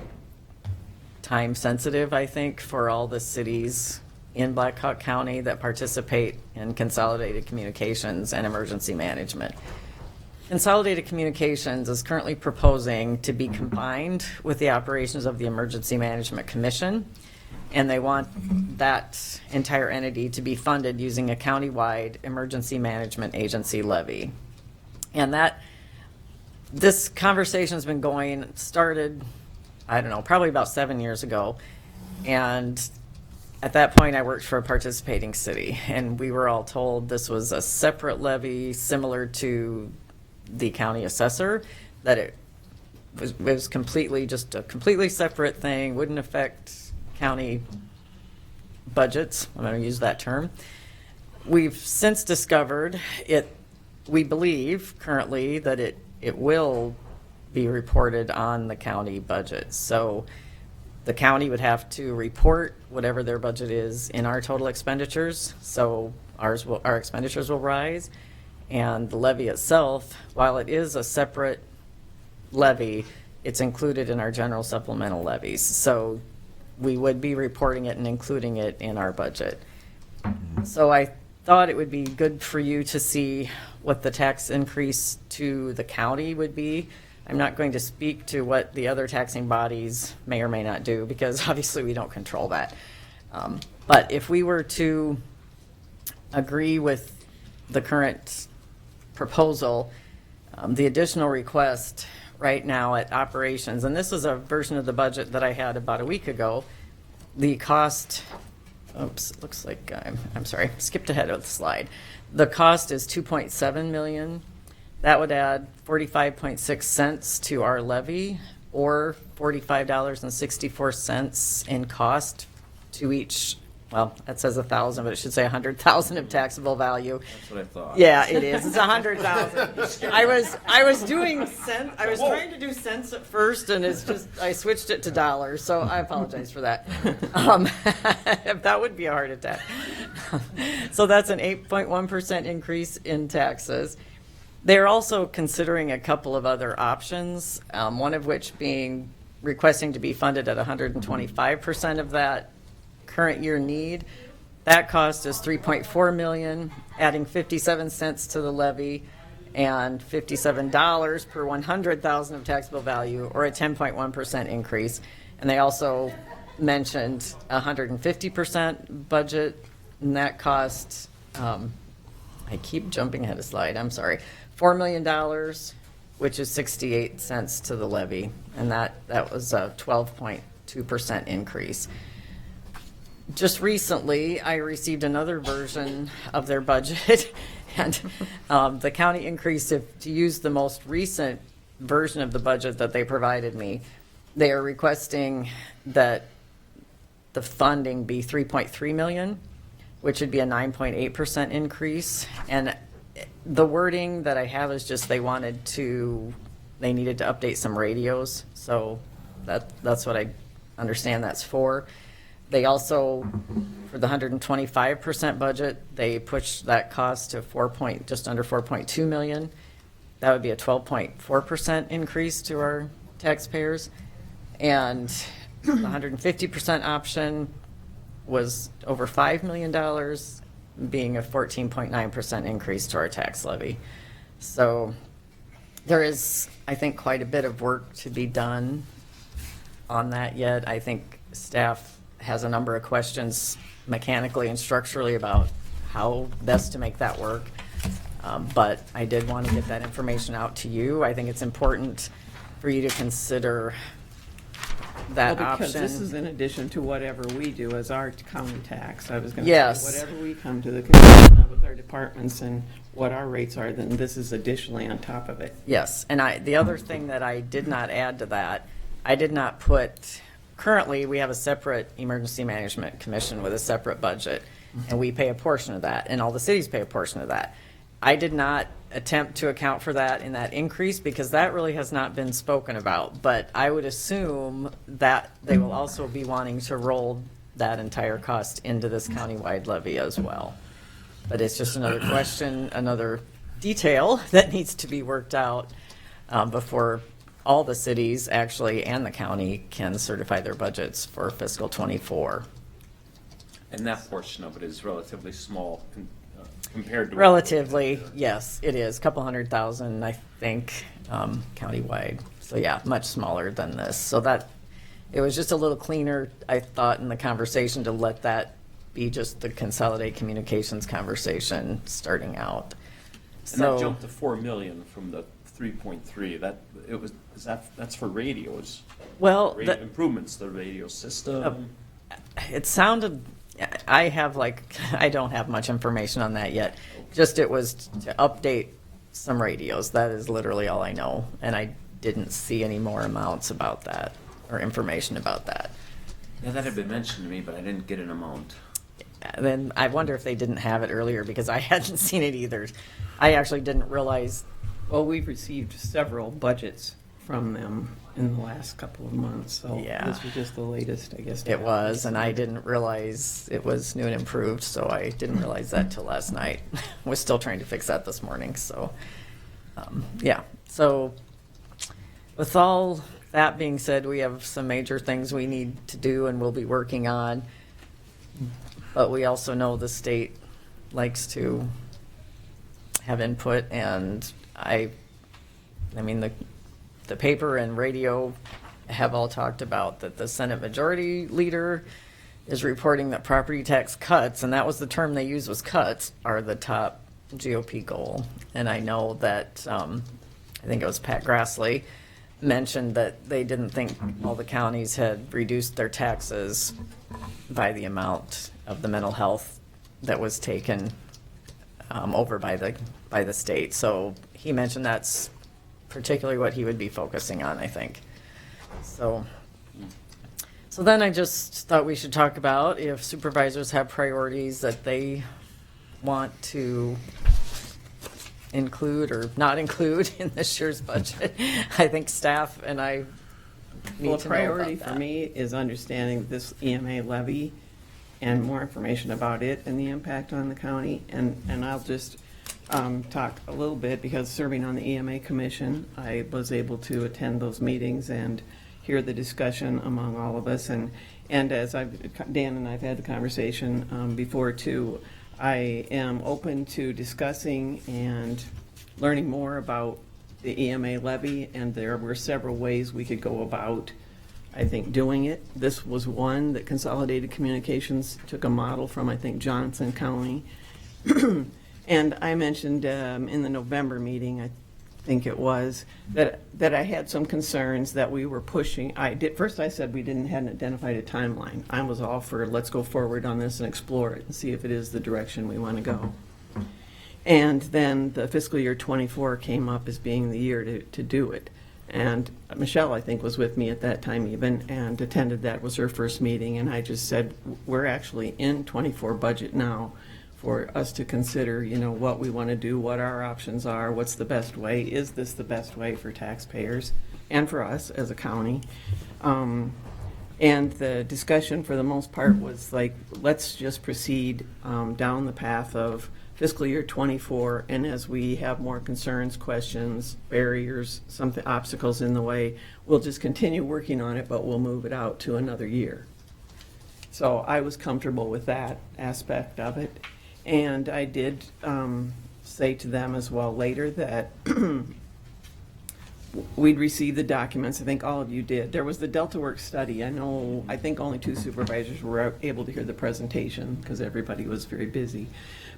time sensitive, I think, for all the cities in Black Hawk County that participate in consolidated communications and emergency management. Consolidated Communications is currently proposing to be combined with the operations of the Emergency Management Commission, and they want that entire entity to be funded using a countywide emergency management agency levy. And this conversation's been started, I don't know, probably about 7 years ago. And at that point, I worked for a participating city, and we were all told this was a separate levy similar to the county assessor, that it was completely just a completely separate thing, wouldn't affect county budgets. I'm going to use that term. We've since discovered we believe currently that it will be reported on the county budget. So the county would have to report whatever their budget is in our total expenditures. So our expenditures will rise. And the levy itself, while it is a separate levy, it's included in our general supplemental levies. So we would be reporting it and including it in our budget. So I thought it would be good for you to see what the tax increase to the county would be. I'm not going to speak to what the other taxing bodies may or may not do, because obviously we don't control that. But if we were to agree with the current proposal, the additional request right now at operations, and this is a version of the budget that I had about a week ago, the cost, oops, looks like I'm sorry, skipped ahead of the slide. The cost is $2.7 million. That would add 45.6 cents to our levy, or $45.64 in cost to each. Well, that says 1,000, but it should say 100,000 of taxable value. That's what I thought. Yeah, it is. It's 100,000. I was doing cents. I was trying to do cents at first, and it's just I switched it to dollars. So I apologize for that. That would be a heart attack. So that's an 8.1% increase in taxes. They're also considering a couple of other options. One of which being requesting to be funded at 125% of that current year need. That cost is $3.4 million, adding 57 cents to the levy and $57 per 100,000 of taxable value, or a 10.1% increase. And they also mentioned 150% budget, and that cost, I keep jumping ahead a slide, I'm sorry, $4 million, which is 68 cents to the levy, and that was a 12.2% increase. Just recently, I received another version of their budget, and the county increased, to use the most recent version of the budget that they provided me, they are requesting that the funding be $3.3 million, which would be a 9.8% increase. And the wording that I have is just they needed to update some radios, so that's what I understand that's for. They also, for the 125% budget, they pushed that cost to just under 4.2 million. That would be a 12.4% increase to our taxpayers. And the 150% option was over $5 million, being a 14.9% increase to our tax levy. So there is, I think, quite a bit of work to be done on that yet. I think staff has a number of questions mechanically and structurally about how best to make that work. But I did want to get that information out to you. I think it's important for you to consider that Well, because option. this is in addition to whatever we do as our county tax. I was going to Yes. say, whatever we come to the conclusion of with our departments and what our rates are, then this is additionally on top of it. Yes, and the other thing that I did not add to that, I did not put, currently, we have a separate Emergency Management Commission with a separate budget, and we pay a portion of that, and all the cities pay a portion of that. I did not attempt to account for that in that increase because that really has not been spoken about, but I would assume that they will also be wanting to roll that entire cost into this countywide levy as well. But it's just another question, another detail that needs to be worked out before all the cities actually and the county can certify their budgets for fiscal '24. And that portion of it is relatively small compared to. Relatively, yes, it is. Couple $100,000, I think, countywide. So yeah, much smaller than this. So that, it was just a little cleaner, I thought, in the conversation to let that be just the Consolidated Communications conversation starting out. And that jumped to 4 million from the 3.3. That's for radios. Well, Improvements to the radio system. it sounded, I don't have much information on that yet. Just it was to update some radios. That is literally all I know. And I didn't see any more amounts about that or information about that. Yeah, that had been mentioned to me, but I didn't get an amount. Then I wonder if they didn't have it earlier because I hadn't seen it either. I actually didn't realize. Well, we've received several budgets from them in the last couple of months, so Yeah. this was just the latest, I guess. It was, and I didn't realize it was new and improved, so I didn't realize that till last night. Was still trying to fix that this morning, so, yeah. So with all that being said, we have some major things we need to do and we'll be working on. But we also know the state likes to have input, and I mean, the paper and radio have all talked about that the Senate Majority Leader is reporting that property tax cuts, and that was the term they used, was cuts, are the top GOP goal. And I know that, I think it was Pat Grassley mentioned that they didn't think all the counties had reduced their taxes by the amount of the mental health that was taken over by the state. So he mentioned that's particularly what he would be focusing on, I think. So then I just thought we should talk about if supervisors have priorities that they want to include or not include in this year's budget. I think staff and I need Well, to a know about priority that. for me is understanding this EMA levy and more information about it and the impact on the county. And I'll just talk a little bit because serving on the EMA commission, I was able to attend those meetings and hear the discussion among all of us. And as Dan and I've had the conversation before too, I am open to discussing and learning more about the EMA levy, and there were several ways we could go about, I think, doing it. This was one that Consolidated Communications took a model from, I think, Johnson County. And I mentioned in the November meeting, I think it was, that I had some concerns that we were pushing. First I said hadn't identified a timeline. I was all for let's go forward on this and explore it and see if it is the direction we want to go. And then the fiscal year 24 came up as being the year to do it. And Michelle, I think, was with me at that time even and attended. That was her first meeting. And I just said, we're actually in 24 budget now for us to consider, what we want to do, what our options are, what's the best way. Is this the best way for taxpayers and for us as a county? And the discussion for the most part was like, let's just proceed down the path of fiscal year 24, and as we have more concerns, questions, barriers, obstacles in the way, we'll just continue working on it, but we'll move it out to another year. So I was comfortable with that aspect of it. And I did say to them as well later that we'd receive the documents. I think all of you did. There was the Delta Works study. I think only 2 supervisors were able to hear the presentation because everybody was very busy.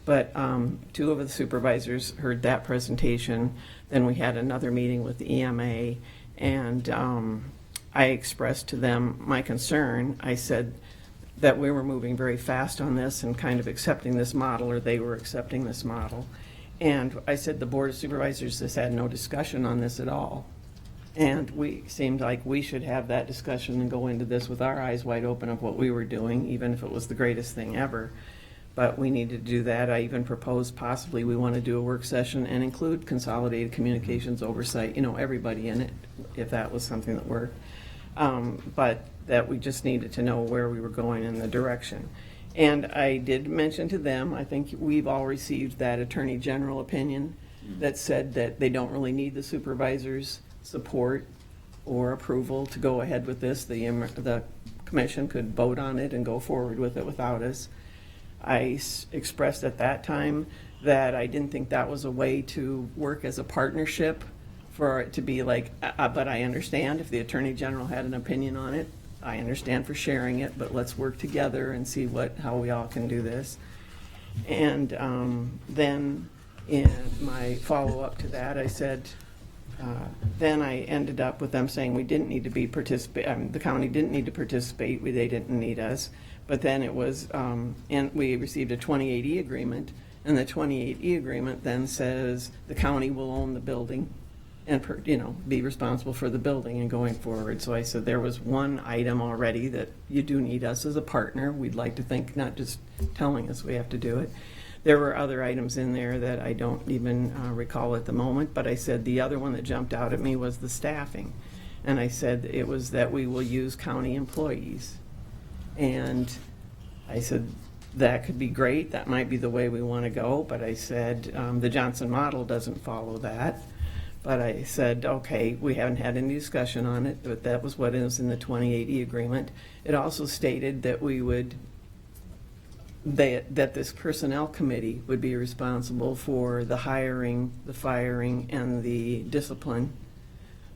But 2 of the supervisors heard that presentation. Then we had another meeting with the EMA, and I expressed to them my concern. I said that we were moving very fast on this and kind of accepting this model, or they were accepting this model. And I said the Board of Supervisors has had no discussion on this at all. And we seemed like we should have that discussion and go into this with our eyes wide open of what we were doing, even if it was the greatest thing ever. But we need to do that. I even proposed possibly we want to do a work session and include consolidated communications oversight, everybody in it, if that was something that worked. But that we just needed to know where we were going in the direction. And I did mention to them, I think we've all received that Attorney General opinion that said that they don't really need the supervisors' support or approval to go ahead with this. The commission could vote on it and go forward with it without us. I expressed at that time that I didn't think that was a way to work as a partnership, for it to be like, but I understand if the Attorney General had an opinion on it. I understand for sharing it, but let's work together and see how we all can do this. And then in my follow-up to that, I said, then I ended up with them saying we didn't need to be the county didn't need to participate, they didn't need us. But then it was, and we received a 28E agreement, and the 28E agreement then says the county will own the building and, be responsible for the building and going forward. So I said there was one item already that you do need us as a partner. We'd like to think, not just telling us we have to do it. There were other items in there that I don't even recall at the moment, but I said the other one that jumped out at me was the staffing. And I said it was that we will use county employees. And I said, that could be great. That might be the way we want to go. But I said, the Johnson model doesn't follow that. But I said, okay, we haven't had any discussion on it, but that was what is in the 2080 agreement. It also stated that that this personnel committee would be responsible for the hiring, the firing, and the discipline.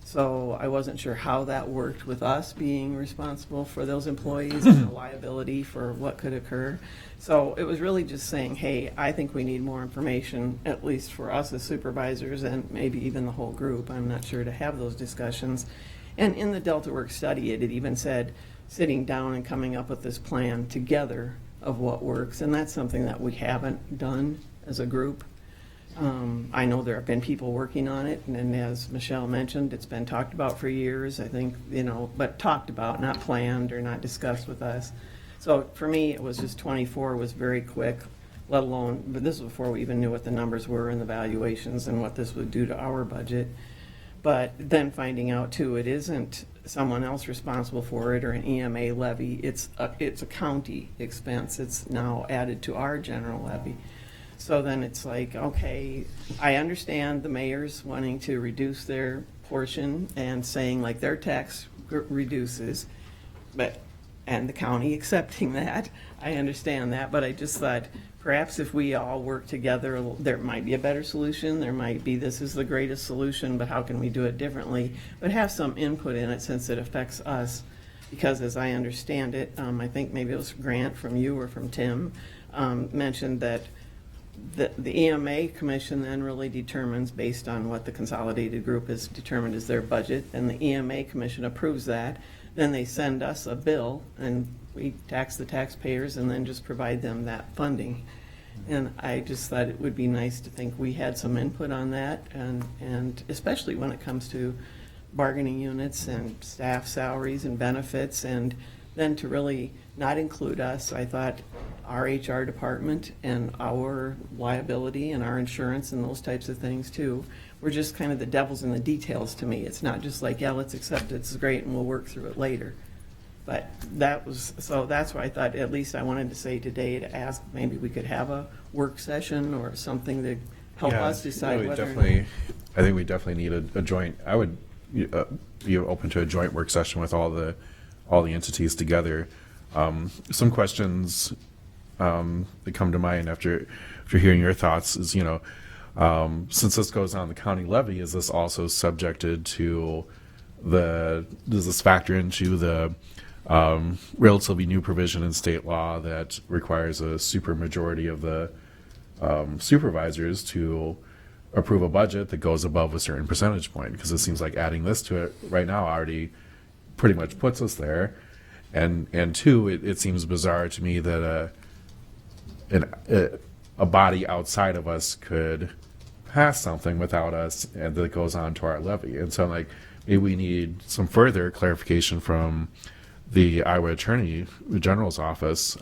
So I wasn't sure how that worked with us being responsible for those employees and the liability for what could occur. So it was really just saying, hey, I think we need more information, at least for us as supervisors and maybe even the whole group. I'm not sure, to have those discussions. And in the Delta Work study, it even said sitting down and coming up with this plan together of what works. And that's something that we haven't done as a group. I know there have been people working on it, and as Michelle mentioned, it's been talked about for years, I think, but talked about, not planned or not discussed with us. So for me, it was just 24 was very quick, let alone, but this was before we even knew what the numbers were and the valuations and what this would do to our budget. But then finding out too, it isn't someone else responsible for it or an EMA levy, it's a county expense. It's now added to our general levy. So then it's like, okay, I understand the mayors wanting to reduce their portion and saying like their tax reduces, and the county accepting that. I understand that, but I just thought perhaps if we all work together, there might be a better solution. There might be, this is the greatest solution, but how can we do it differently? But have some input in it since it affects us. Because as I understand it, I think maybe it was Grant from you or from Tim, mentioned that the EMA commission then really determines based on what the consolidated group has determined is their budget, and the EMA commission approves that. Then they send us a bill and we tax the taxpayers and then just provide them that funding. And I just thought it would be nice to think we had some input on that, and especially when it comes to bargaining units and staff salaries and benefits, and then to really not include us. I thought our HR department and our liability and our insurance and those types of things too were just kind of the devil's in the details to me. It's not just like, yeah, let's accept it, it's great and we'll work through it later. But so that's why I thought at least I wanted to say today to ask maybe we could have a work session or something to help us decide whether. I think we definitely need a joint. I would be open to a joint work session with all the entities together. Some questions that come to mind after hearing your thoughts is, since this goes on the county levy, is this also subjected to does this factor into the relatively new provision in state law that requires a supermajority of the supervisors to approve a budget that goes above a certain percentage point? Because it seems like adding this to it right now already pretty much puts us there. And two, it seems bizarre to me that a body outside of us could pass something without us, and that goes on to our levy. And so, like, maybe we need some further clarification from the Iowa Attorney General's office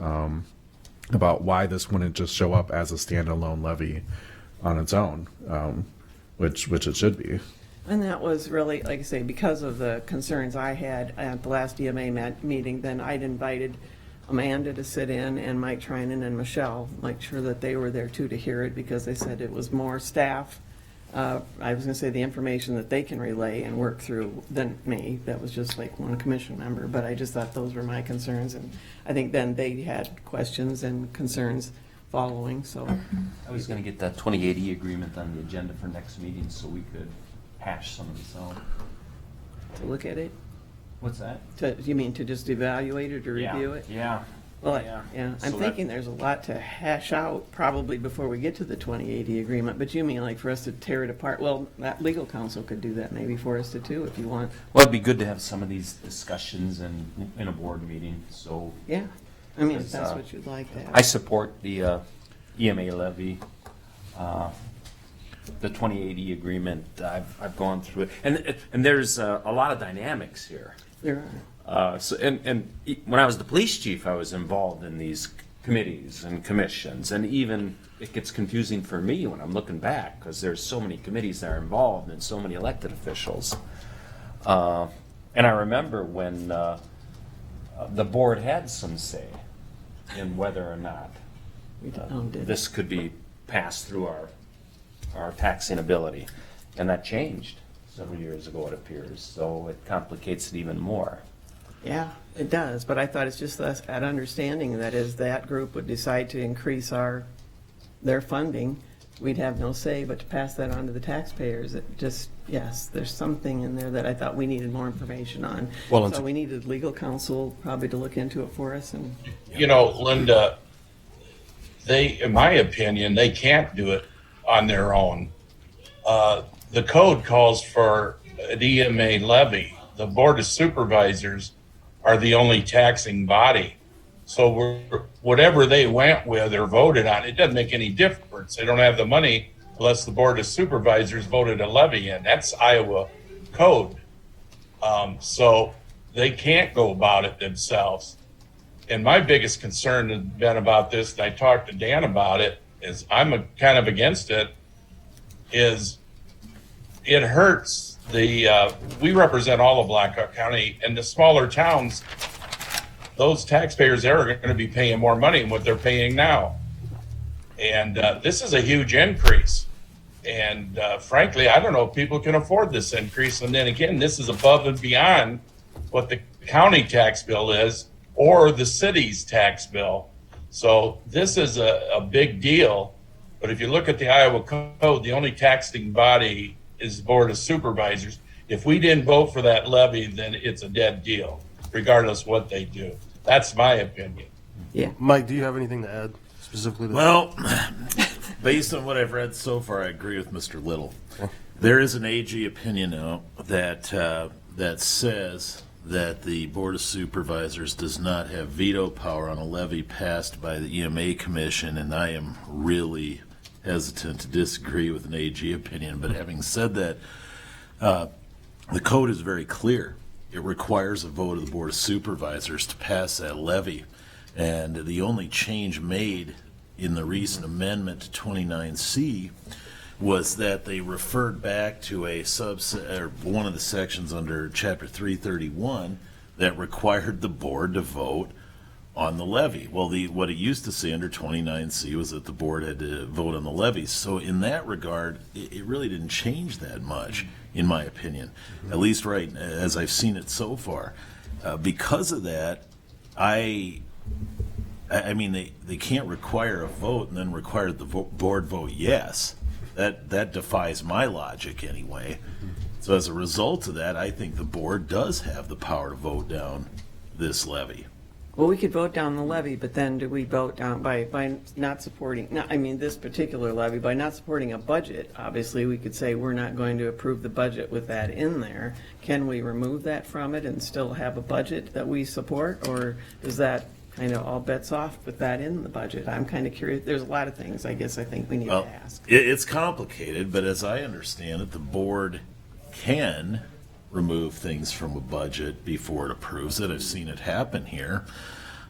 about why this wouldn't just show up as a standalone levy on its own, which it should be. And that was really, like I say, because of the concerns I had at the last EMA meeting, then I'd invited Amanda to sit in and Mike Trinan and Michelle, make sure that they were there too to hear it, because they said it was more staff. I was going to say the information that they can relay and work through than me. That was just like one commission member, but I just thought those were my concerns. And I think then they had questions and concerns following, so. I was going to get that 2080 agreement on the agenda for next meeting so we could hash some of this out. To look at it? What's that? You mean to just evaluate it or Yeah, review it? yeah. Well, Yeah. I'm So thinking there's a lot to hash out probably before we get to the 2080 agreement, but you mean like for us to tear it apart? Well, that legal counsel could do that maybe for us to too, if you want. Well, it'd be good to have some of these discussions in a board meeting, so. Yeah, I mean, if Because, that's what you'd like to have. I support the EMA levy, the 2080 agreement. I've gone through it, and there's a lot of dynamics here. There are. So when I was the police chief, I was involved in these committees and commissions, and even it gets confusing for me when I'm looking back because there's so many committees that are involved and so many elected officials. And I remember when the board had some say in whether or not this could be passed through our taxing ability, and that changed several years ago, it appears. So it complicates it even more. Yeah, it does, but I thought it's just that understanding that as that group would decide to increase their funding, we'd have no say but to pass that on to the taxpayers. It just, yes, there's something in there that I thought we needed more information on. Well, so we needed legal counsel probably to look into it for us. And You know, Linda, in my opinion, they can't do it on their own. The code calls for an EMA levy. The Board of Supervisors are the only taxing body. So whatever they went with or voted on, it doesn't make any difference. They don't have the money unless the Board of Supervisors voted a levy in. That's Iowa code. So they can't go about it themselves. And my biggest concern has been about this, and I talked to Dan about it, is I'm kind of against it, is it hurts we represent all of Blackhawk County, and the smaller towns, those taxpayers there are going to be paying more money than what they're paying now. And this is a huge increase. And frankly, I don't know if people can afford this increase. And then again, this is above and beyond what the county tax bill is or the city's tax bill. So this is a big deal. But if you look at the Iowa code, the only taxing body is the Board of Supervisors. If we didn't vote for that levy, then it's a dead deal, regardless what they do. That's my opinion. yeah, Mike, do you have anything to add specifically to that? Well, based on what I've read so far, I agree with Mr. Little. There is an AG opinion now that says that the Board of Supervisors does not have veto power on a levy passed by the EMA Commission, and I am really hesitant to disagree with an AG opinion. But having said that, the code is very clear. It requires a vote of the Board of Supervisors to pass that levy. And the only change made in the recent amendment to 29C was that they referred back to a or one of the sections under Chapter 331 that required the board to vote on the levy. Well, what it used to say under 29C was that the board had to vote on the levy. So in that regard, it really didn't change that much, in my opinion, at least right as I've seen it so far. Because of that, I mean, they can't require a vote and then require the board vote yes. That defies my logic anyway. So as a result of that, I think the board does have the power to vote down this levy. Well, we could vote down the levy, but then do we vote down by not supporting, this particular levy, by not supporting a budget? Obviously, we could say we're not going to approve the budget with that in there. Can we remove that from it and still have a budget that we support? Or is that kind of all bets off with that in the budget? I'm kind of curious. There's a lot of things I think we need Well, to ask. it's complicated, but as I understand it, the board can remove things from a budget before it approves it. I've seen it happen here.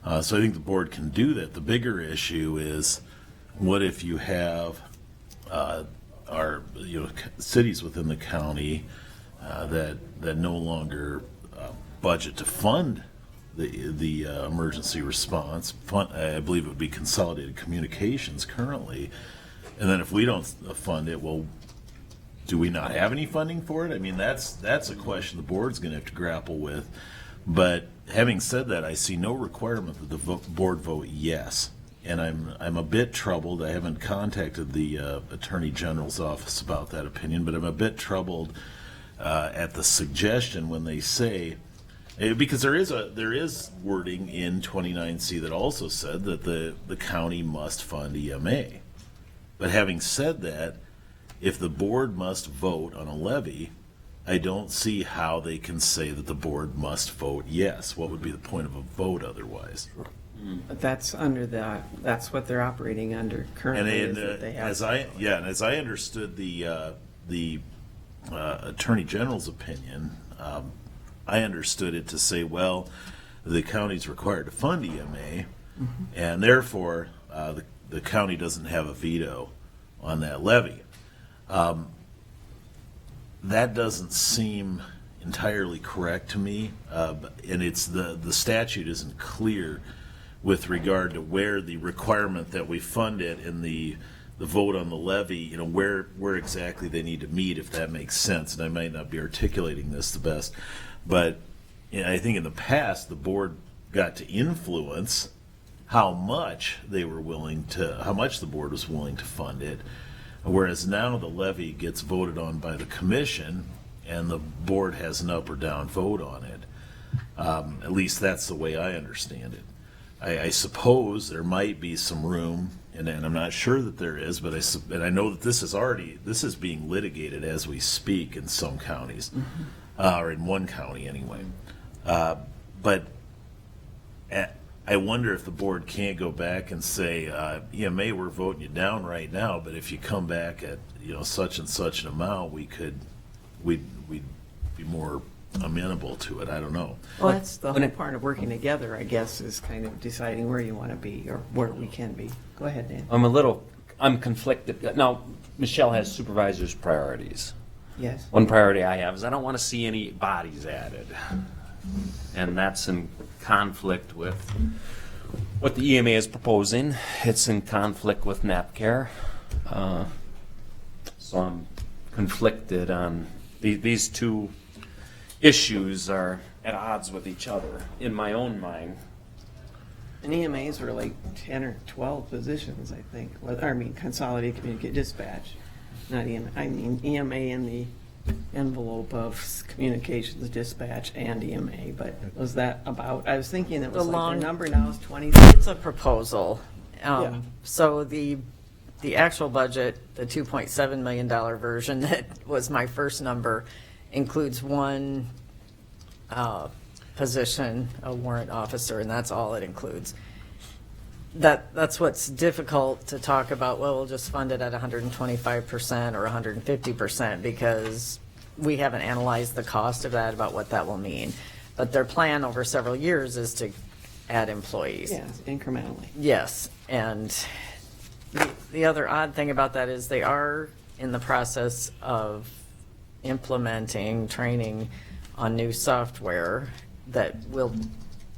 So I think the board can do that. The bigger issue is, what if you have our cities within the county that no longer budget to fund the emergency response? I believe it would be Consolidated Communications currently. And then if we don't fund it, well, do we not have any funding for it? I mean, that's a question the board's going to have to grapple with. But having said that, I see no requirement that the board vote yes. And I'm a bit troubled. I haven't contacted the Attorney General's office about that opinion, but I'm a bit troubled at the suggestion when they say, because there is wording in 29C that also said that the county must fund EMA. But having said that, if the board must vote on a levy, I don't see how they can say that the board must vote yes. What would be the point of a vote otherwise? But that's that's what they're operating under currently. Is that they have as I understood the Attorney General's opinion, I understood it to say, well, the county's required to fund EMA, and therefore the county doesn't have a veto on that levy. That doesn't seem entirely correct to me, and it's the statute isn't clear with regard to where the requirement that we fund it and the vote on the levy, where exactly they need to meet, if that makes sense. And I might not be articulating this the best, but I think in the past the board got to influence how much the board was willing to fund it. Whereas now the levy gets voted on by the commission and the board has an up or down vote on it. At least that's the way I understand it. I suppose there might be some room, and I'm not sure that there is, but I know that this is being litigated as we speak in some counties, or in one county anyway. But I wonder if the board can't go back and say, EMA, we're voting you down right now, but if you come back at such and such an amount, we'd be more amenable to it. I don't know. Well, that's the whole part of working together, I guess, is kind of deciding where you want to be or where we can be. Go ahead, Dan. I'm conflicted. Now, Michelle has supervisors' priorities. Yes. One priority I have is I don't want to see any bodies added. And that's in conflict with what the EMA is proposing. It's in conflict with NAPCAR. So I'm conflicted on these two issues are at odds with each other in my own mind. And EMAs were like 10 or 12 positions, I think. Consolidated Communicate Dispatch. Not EMA. I mean EMA in the envelope of communications dispatch and EMA, but was that about, I was thinking it was the number now is 20. It's a proposal. Yeah. So the actual budget, the $2.7 million version that was my first number, includes one position, a warrant officer, and that's all it includes. That's what's difficult to talk about. Well, we'll just fund it at 125% or 150% because we haven't analyzed the cost of that, about what that will mean. But their plan over several years is to add employees. Yeah, incrementally. Yes, and the other odd thing about that is they are in the process of implementing training on new software that will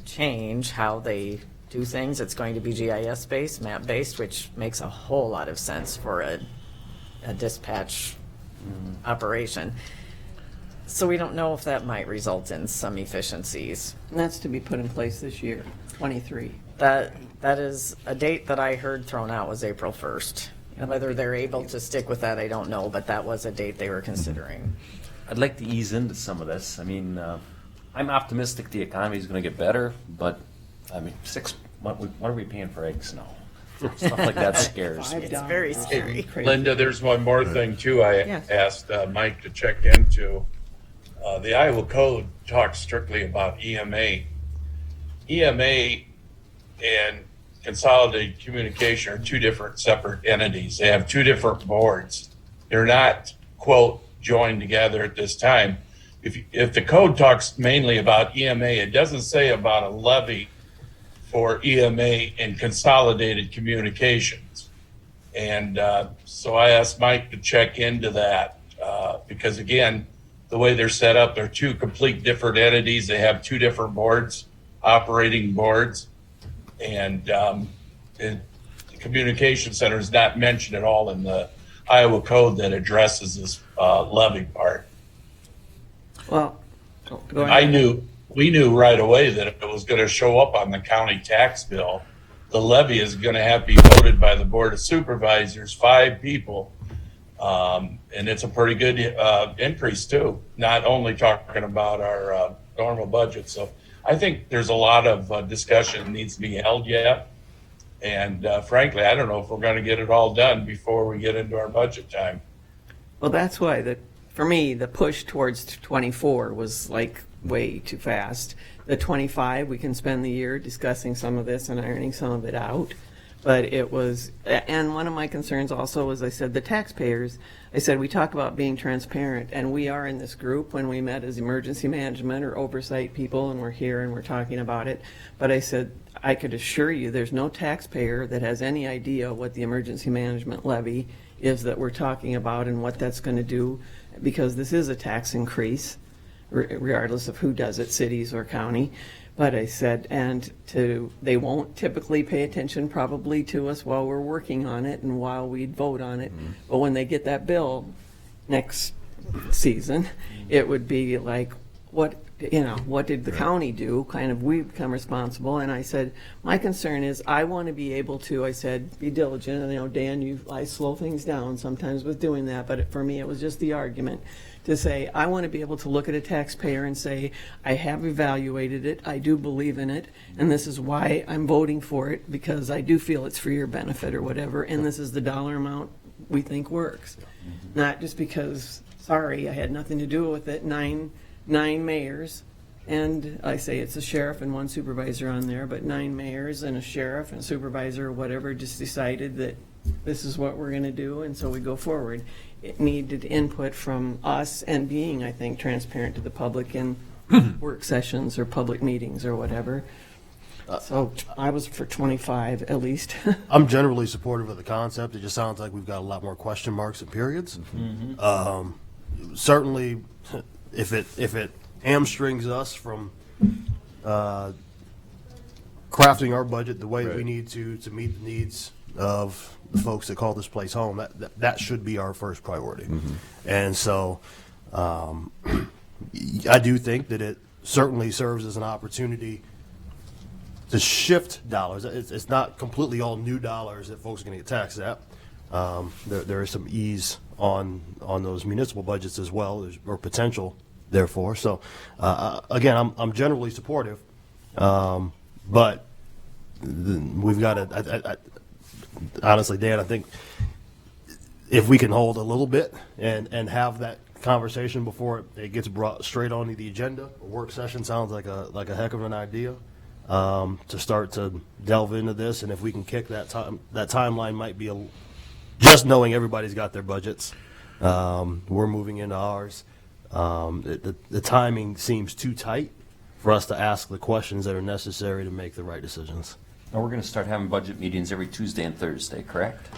change how they do things. It's going to be GIS based, map based, which makes a whole lot of sense for a dispatch operation. So we don't know if that might result in some efficiencies. And that's to be put in place this year, 23. That is a date that I heard thrown out was April 1st. And whether they're able to stick with that, I don't know, but that was a date they were considering. I'd like to ease into some of this. I mean, I'm optimistic the economy is going to get better, but I mean, what are we paying for eggs now? Stuff like that scares me. It's very scary. Linda, there's one more thing too I Yes. asked Mike to check into. The Iowa Code talks strictly about EMA. EMA and Consolidated Communication are two different separate entities. They have two different boards. They're not, quote, joined together at this time. If the code talks mainly about EMA, it doesn't say about a levy for EMA and Consolidated Communications. And so I asked Mike to check into that because, again, the way they're set up, they're two complete different entities. They have two different boards, operating boards. And the Communication Center is not mentioned at all in the Iowa Code that addresses this levy part. Well, go ahead. We knew right away that if it was going to show up on the county tax bill, the levy is going to have to be voted by the Board of Supervisors, 5 people. And it's a pretty good increase too, not only talking about our normal budget. So I think there's a lot of discussion that needs to be held yet. And frankly, I don't know if we're going to get it all done before we get into our budget time. Well, that's why for me, the push towards 24 was like way too fast. The 25, we can spend the year discussing some of this and ironing some of it out. But it was, and one of my concerns also was, I said, the taxpayers, I said, we talk about being transparent, and we are in this group when we met as emergency management or oversight people, and we're here and we're talking about it. But I said, I could assure you there's no taxpayer that has any idea what the emergency management levy is that we're talking about and what that's going to do, because this is a tax increase, regardless of who does it, cities or county. But I said, they won't typically pay attention probably to us while we're working on it and while we'd vote on it. But when they get that bill next season, it would be like, what did the county do? Kind of, we become responsible. And I said, my concern is I want to be able to, I said, be diligent. And, Dan, I slow things down sometimes with doing that. But for me, it was just the argument to say, I want to be able to look at a taxpayer and say, I have evaluated it, I do believe in it, and this is why I'm voting for it, because I do feel it's for your benefit or whatever, and this is the dollar amount we think works. Not just because, sorry, I had nothing to do with it, nine mayors, and I say it's a sheriff and one supervisor on there, but 9 mayors and a sheriff and a supervisor or whatever just decided that this is what we're going to do, and so we go forward. It needed input from us and being, I think, transparent to the public in work sessions or public meetings or whatever. So I was for 25 at least. I'm generally supportive of the concept. It just sounds like we've got a lot more question marks and periods. Certainly, if it hamstrings us from crafting our budget the way that we need to meet the needs of the folks that call this place home, that should be our first priority. And so I do think that it certainly serves as an opportunity to shift dollars. It's not completely all new dollars that folks are going to get taxed at. There is some ease on those municipal budgets as well, or potential, therefore. So again, I'm generally supportive, but we've got to, honestly, Dan, I think if we can hold a little bit and have that conversation before it gets brought straight onto the agenda, a work session sounds like a heck of an idea to start to delve into this. And if we can kick that timeline might be just knowing everybody's got their budgets. We're moving into ours. The timing seems too tight for us to ask the questions that are necessary to make the right decisions. Now, we're going to start having budget meetings every Tuesday and Thursday, correct?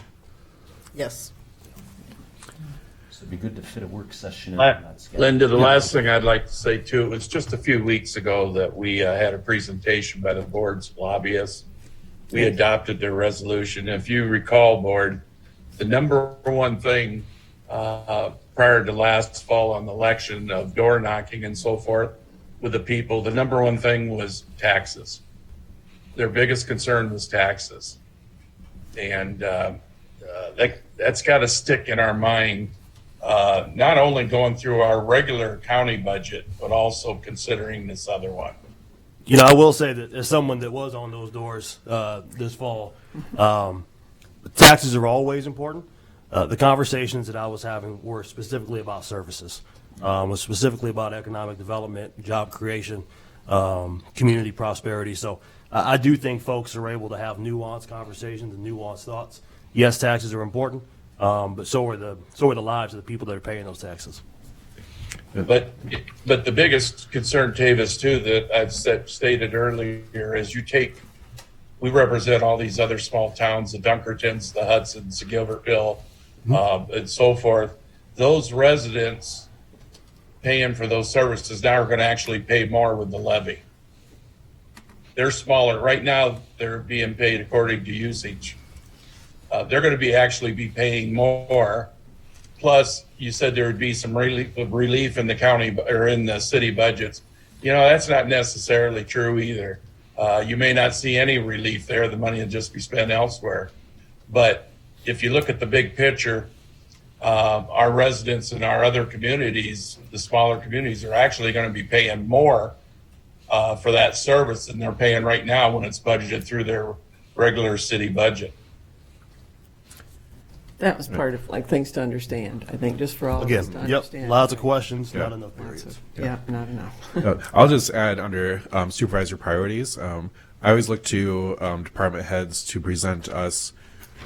Yes. So it'd be good to fit a work session in on that schedule. Linda, the last thing I'd like to say too, it was just a few weeks ago that we had a presentation by the board's lobbyists. We adopted their resolution. If you recall, board, the number one thing prior to last fall on the election of door knocking and so forth with the people, the number one thing was taxes. Their biggest concern was taxes. And that's got to stick in our mind, not only going through our regular county budget, but also considering this other one. You know, I will say that as someone that was on those doors this fall, taxes are always important. The conversations that I was having were specifically about services, was specifically about economic development, job creation, community prosperity. So I do think folks are able to have nuanced conversations and nuanced thoughts. Yes, taxes are important, but so are the lives of the people that are paying those taxes. But the biggest concern, Tavis, too, that I've stated earlier is we represent all these other small towns, the Dunkertons, the Hudsons, the Gilbertville, and so forth. Those residents paying for those services now are going to actually pay more with the levy. They're smaller. Right now, they're being paid according to usage. They're going to actually be paying more. Plus, you said there would be some relief in the county or in the city budgets. You know, that's not necessarily true either. You may not see any relief there. The money will just be spent elsewhere. But if you look at the big picture, our residents in our other communities, the smaller communities, are actually going to be paying more for that service than they're paying right now when it's budgeted through their regular city budget. That was part of, like, things to understand, I think, just for all of us to Again, understand. yep, lots of questions, not enough periods. Yeah, not enough. I'll just add under supervisor priorities. I always look to department heads to present us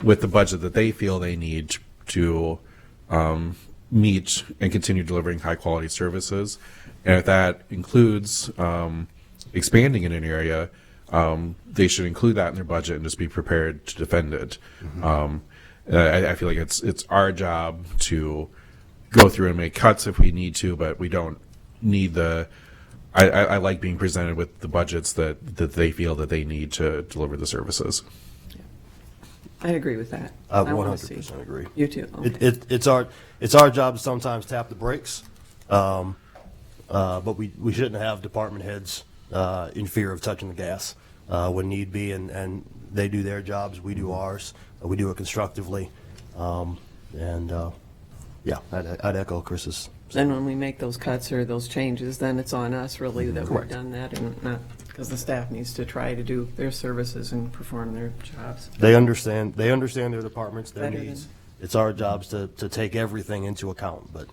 with the budget that they feel they need to meet and continue delivering high quality services. And if that includes expanding in an area, they should include that in their budget and just be prepared to defend it. I feel like it's our job to go through and make cuts if we need to, but we don't need I like being presented with the budgets that they feel that they need to deliver the services. I'd agree with that. I wanna see. 100% agree. You too. Okay. It's our job to sometimes tap the brakes, but we shouldn't have department heads in fear of touching the gas when need be, and they do their jobs, we do ours. We do it constructively, yeah, I'd echo Chris's. Then when we make those cuts or those changes, then it's on us really that we've Correct. done that, and not because the staff needs to try to do their services and perform their jobs. They understand their departments, their Better than- needs. It's our jobs to take everything into account, but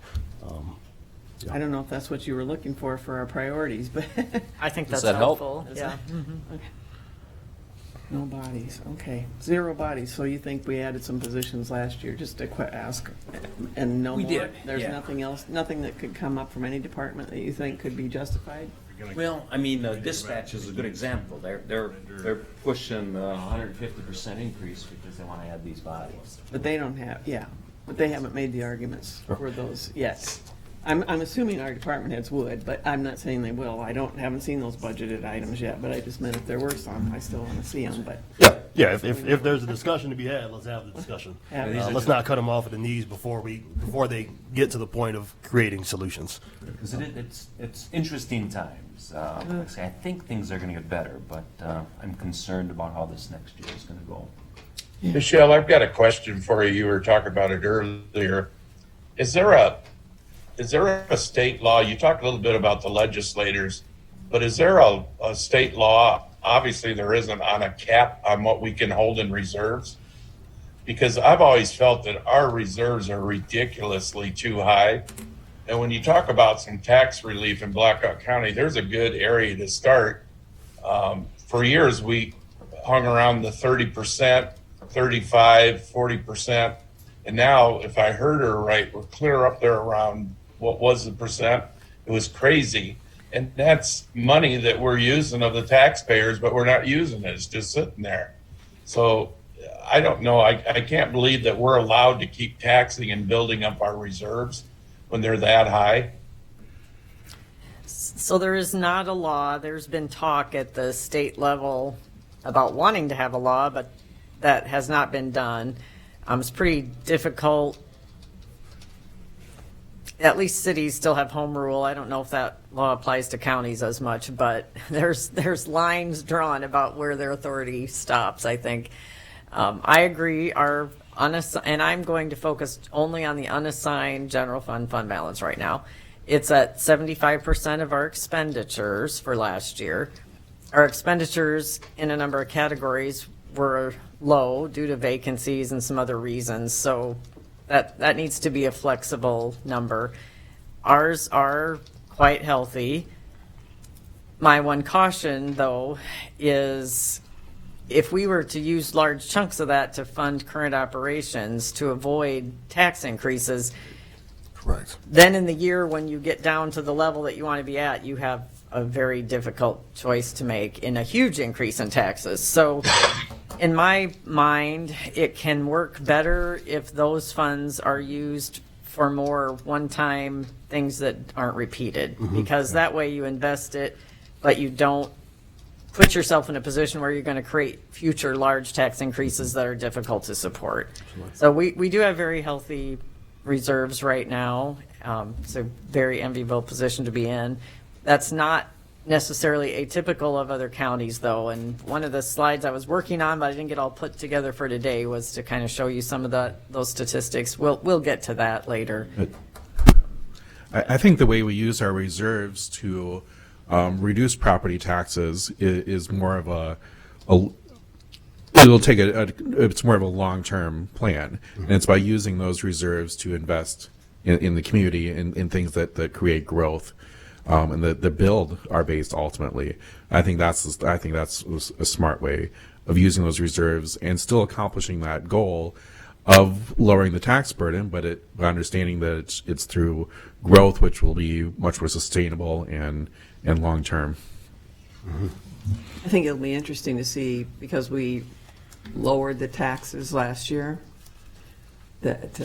I don't know if that's what you were looking for our priorities, but I think that's that help? helpful. Yeah. okay. No bodies, okay. 0 bodies, so you think we added some positions last year, just to ask, and no We more? did, There's yeah. nothing else, nothing that could come up from any department that you think could be justified? Well, I mean, dispatch is a good example. They're pushing 150% increase because they want to add these bodies. But they don't have, yeah, but they haven't made the arguments for those yet. I'm assuming our department heads would, but I'm not saying they will. Haven't seen those budgeted items yet, but I just meant if there were some, I still want to see them, but. yeah, if there's a discussion to be had, let's have the discussion. Let's not cut them off at the knees before they get to the point of creating solutions. Because it's interesting times. Like I say, I think things are going to get better, but I'm concerned about how this next year is going to go. Michelle, I've got a question for you. You were talking about it earlier. Is there a state law? You talked a little bit about the legislators, but is there a state law? Obviously, there isn't, on a cap on what we can hold in reserves. Because I've always felt that our reserves are ridiculously too high. And when you talk about some tax relief in Blackhawk County, there's a good area to start. For years, we hung around the 30%, 35, 40%. And now, if I heard her right, we're clear up there around what was the percent. It was crazy. And that's money that we're using of the taxpayers, but we're not using it. It's just sitting there. So I don't know. I can't believe that we're allowed to keep taxing and building up our reserves when they're that high. So there is not a law. There's been talk at the state level about wanting to have a law, but that has not been done. It's pretty difficult. At least cities still have home rule. I don't know if that law applies to counties as much, but there's lines drawn about where their authority stops, I think. I agree. And I'm going to focus only on the unassigned general fund balance right now. It's at 75% of our expenditures for last year. our expenditures in a number of categories were low due to vacancies and some other reasons, so that needs to be a flexible number. Ours are quite healthy. My one caution, though, is if we were to use large chunks of that to fund current operations to avoid tax increases, Correct. then in the year when you get down to the level that you want to be at, you have a very difficult choice to make in a huge increase in taxes. So in my mind, it can work better if those funds are used for more one-time things that aren't repeated, because that way you invest it, but you don't put yourself in a position where you're going to create future large tax increases that are difficult to support. So we do have very healthy reserves right now. It's a very enviable position to be in. That's not necessarily atypical of other counties, though. And one of the slides I was working on, but I didn't get all put together for today, was to kind of show you some of those statistics. We'll get to that later. I think the way we use our reserves to reduce property taxes is more of it's more of a long-term plan. And it's by using those reserves to invest in the community in things that create growth. And that build our base ultimately. I think that's a smart way of using those reserves and still accomplishing that goal of lowering the tax burden, but by understanding that it's through growth, which will be much more sustainable and long term. I think it'll be interesting to see, because we lowered the taxes last year, that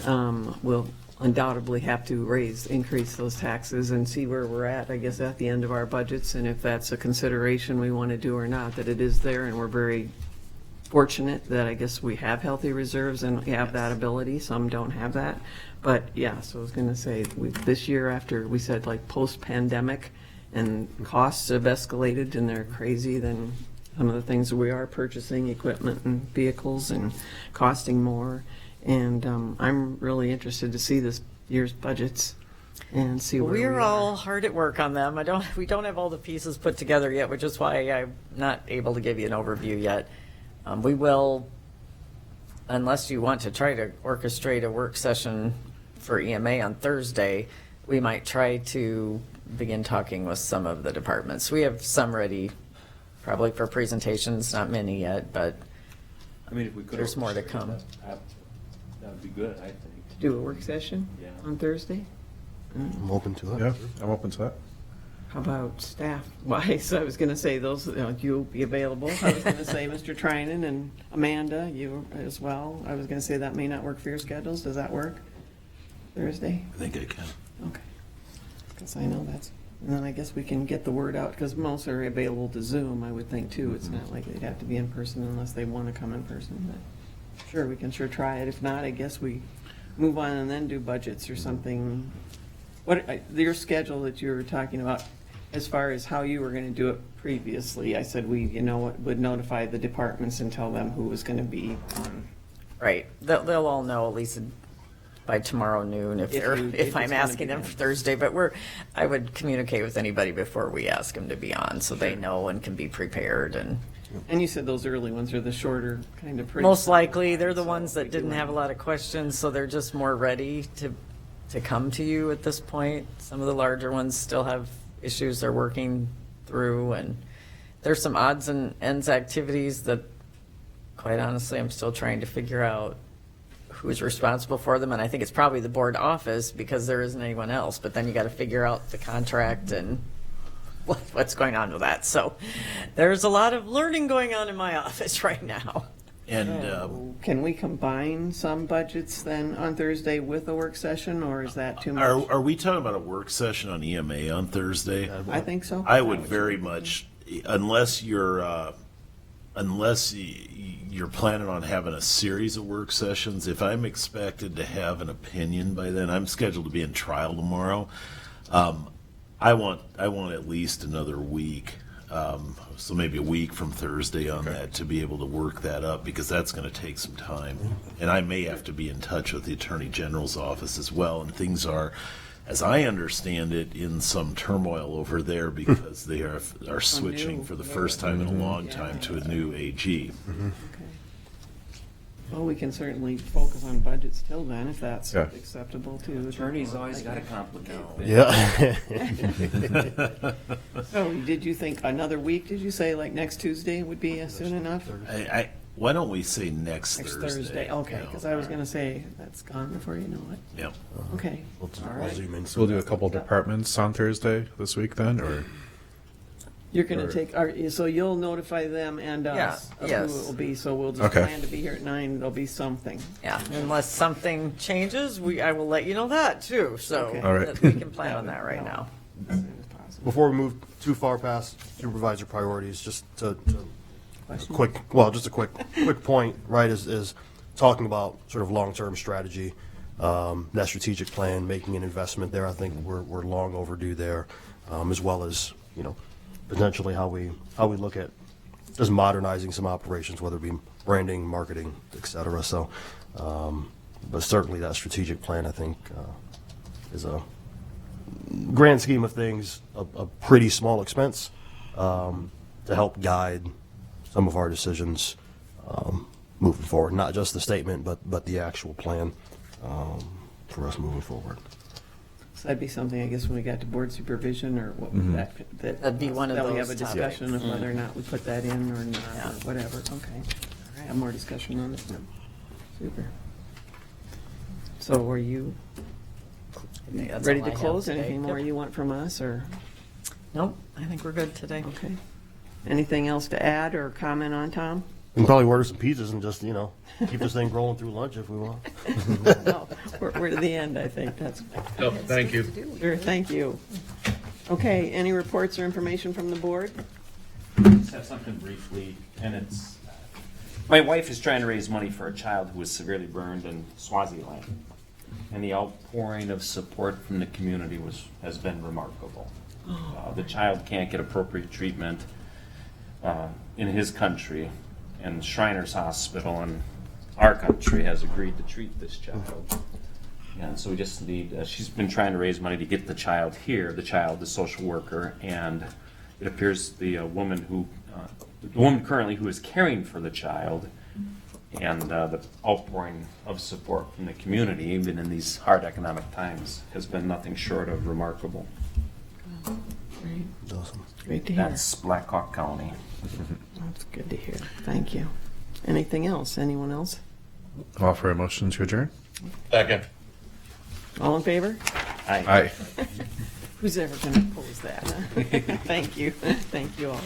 we'll undoubtedly have to increase those taxes and see where we're at, I guess, at the end of our budgets, and if that's a consideration we want to do or not, that it is there, and we're very fortunate that I guess we have healthy reserves and we have that ability. Some don't have that. But yeah, so I was going to say, this year, after we said like post-pandemic and costs have escalated and they're crazy, then some of the things we are purchasing, equipment and vehicles, and costing more. And I'm really interested to see this year's budgets and see where We're all hard at work on them. We don't have all the pieces put together yet, which is why I'm not able to give you an overview yet. We will, unless you want to try to orchestrate a work session for EMA on Thursday, we might try to begin talking with some of the departments. We have some ready, probably for presentations, not many yet, but I mean, if we could, there's more to come. That would be good, I think. do a work session on Thursday. I'm open to it. Yeah, I'm open to that. How about staff wise? I was going to say those, you'll be available. I was going to say Mr. Trinan and Amanda, you as well. I was going to say that may not work for your schedules. Does that work? Thursday? I think I can. Okay. Because I know that's, and then I guess we can get the word out, because most are available to Zoom, I would think, too. It's not like they'd have to be in person unless they want to come in person. But sure, we can sure try it. If not, I guess we move on and then do budgets or something. What, your schedule that you were talking about, as far as how you were going to do it previously, I said we, would notify the departments and tell them who was going to be on. Right. They'll all know at least by tomorrow noon if I'm asking them for Thursday. But I would communicate with anybody before we ask them to be on, so they know and can be prepared. And you said those early ones are the shorter kind of. Most likely, they're the ones that didn't have a lot of questions, so they're just more ready to come to you at this point. Some of the larger ones still have issues they're working through, and there's some odds and ends activities that, quite honestly, I'm still trying to figure out who's responsible for them, and I think it's probably the board office because there isn't anyone else, but then you got to figure out the contract and what's going on with that. So there's a lot of learning going on in my office right now. And can we combine some budgets then on Thursday with a work session, or is that too much? are we talking about a work session on EMA on Thursday? I think so. I would very much, unless you're planning on having a series of work sessions. If I'm expected to have an opinion by then, I'm scheduled to be in trial tomorrow. I want at least another week. So maybe a week from Thursday on that to be able to work that up, because that's going to take some time. And I may have to be in touch with the Attorney General's office as well. And things are as I understand it, in some turmoil over there because they are switching for the first time in a long time to a new AG. Okay. Well, we can certainly focus on budgets till then, if that's Yeah. acceptable to. Attorneys always got to complicate things. Yeah. So, did you think another week, did you say, like next Tuesday would be soon enough? Why don't we say next Next Thursday? Thursday, okay, because I was gonna say, that's gone before you know it. Yep. Okay, We'll all right. zoom in. So we'll do a couple departments on Thursday this week then, or? You're gonna Or- take, so you'll notify them and us of who yes. it will be, so we'll just Okay. plan to be here at 9, there'll be something. Yeah, unless something changes, I will let you know that too, so Okay. All right. that we can plan on that right now. As soon as possible. Before we move too far past supervisor priorities, just to Question? just a quick point, right, is talking about sort of long-term strategy, that strategic plan, making an investment there. I think we're long overdue there, as well as, potentially how we look at just modernizing some operations, whether it be branding, marketing, et cetera. So, but certainly that strategic plan, I think, is a grand scheme of things, a pretty small expense, to help guide some of our decisions moving forward. Not just the statement, but the actual plan for us moving forward. So that'd be something, I guess, when we got to board supervision, or what would That'd be one of that we those have a discussion of topics. whether or not we put that in or not, Yeah. or whatever, okay. All right, have more discussion on it then. Super. So are you I think that's ready all to I have close? today. Anything more Yep. you want from us, or, Nope, I think we're good today. okay? Anything else to add or comment on, Tom? We can probably order some pizzas and just, keep this thing rolling through lunch if we want. No, we're to the end, I think, that's. Thank you. Sure, thank you. Okay, any reports or information from the board? Just have something briefly, and it's, my wife is trying to raise money for a child who was severely burned in Swaziland. And the outpouring of support from the community has been remarkable. The child can't get appropriate treatment in his country, and Shriners Hospital in our country has agreed to treat this child. And so we just need, she's been trying to raise money to get the child here, the social worker, and it appears the woman currently who is caring for the child, and the outpouring of support from the community, even in these hard economic times, has been nothing short of remarkable. Great, Awesome. great to hear. That's Black Hawk County. That's good to hear, thank you. Anything else, anyone else? Offer a motion to adjourn? Second. All in favor? Aye. Who's ever going to oppose that? Huh? Thank you all.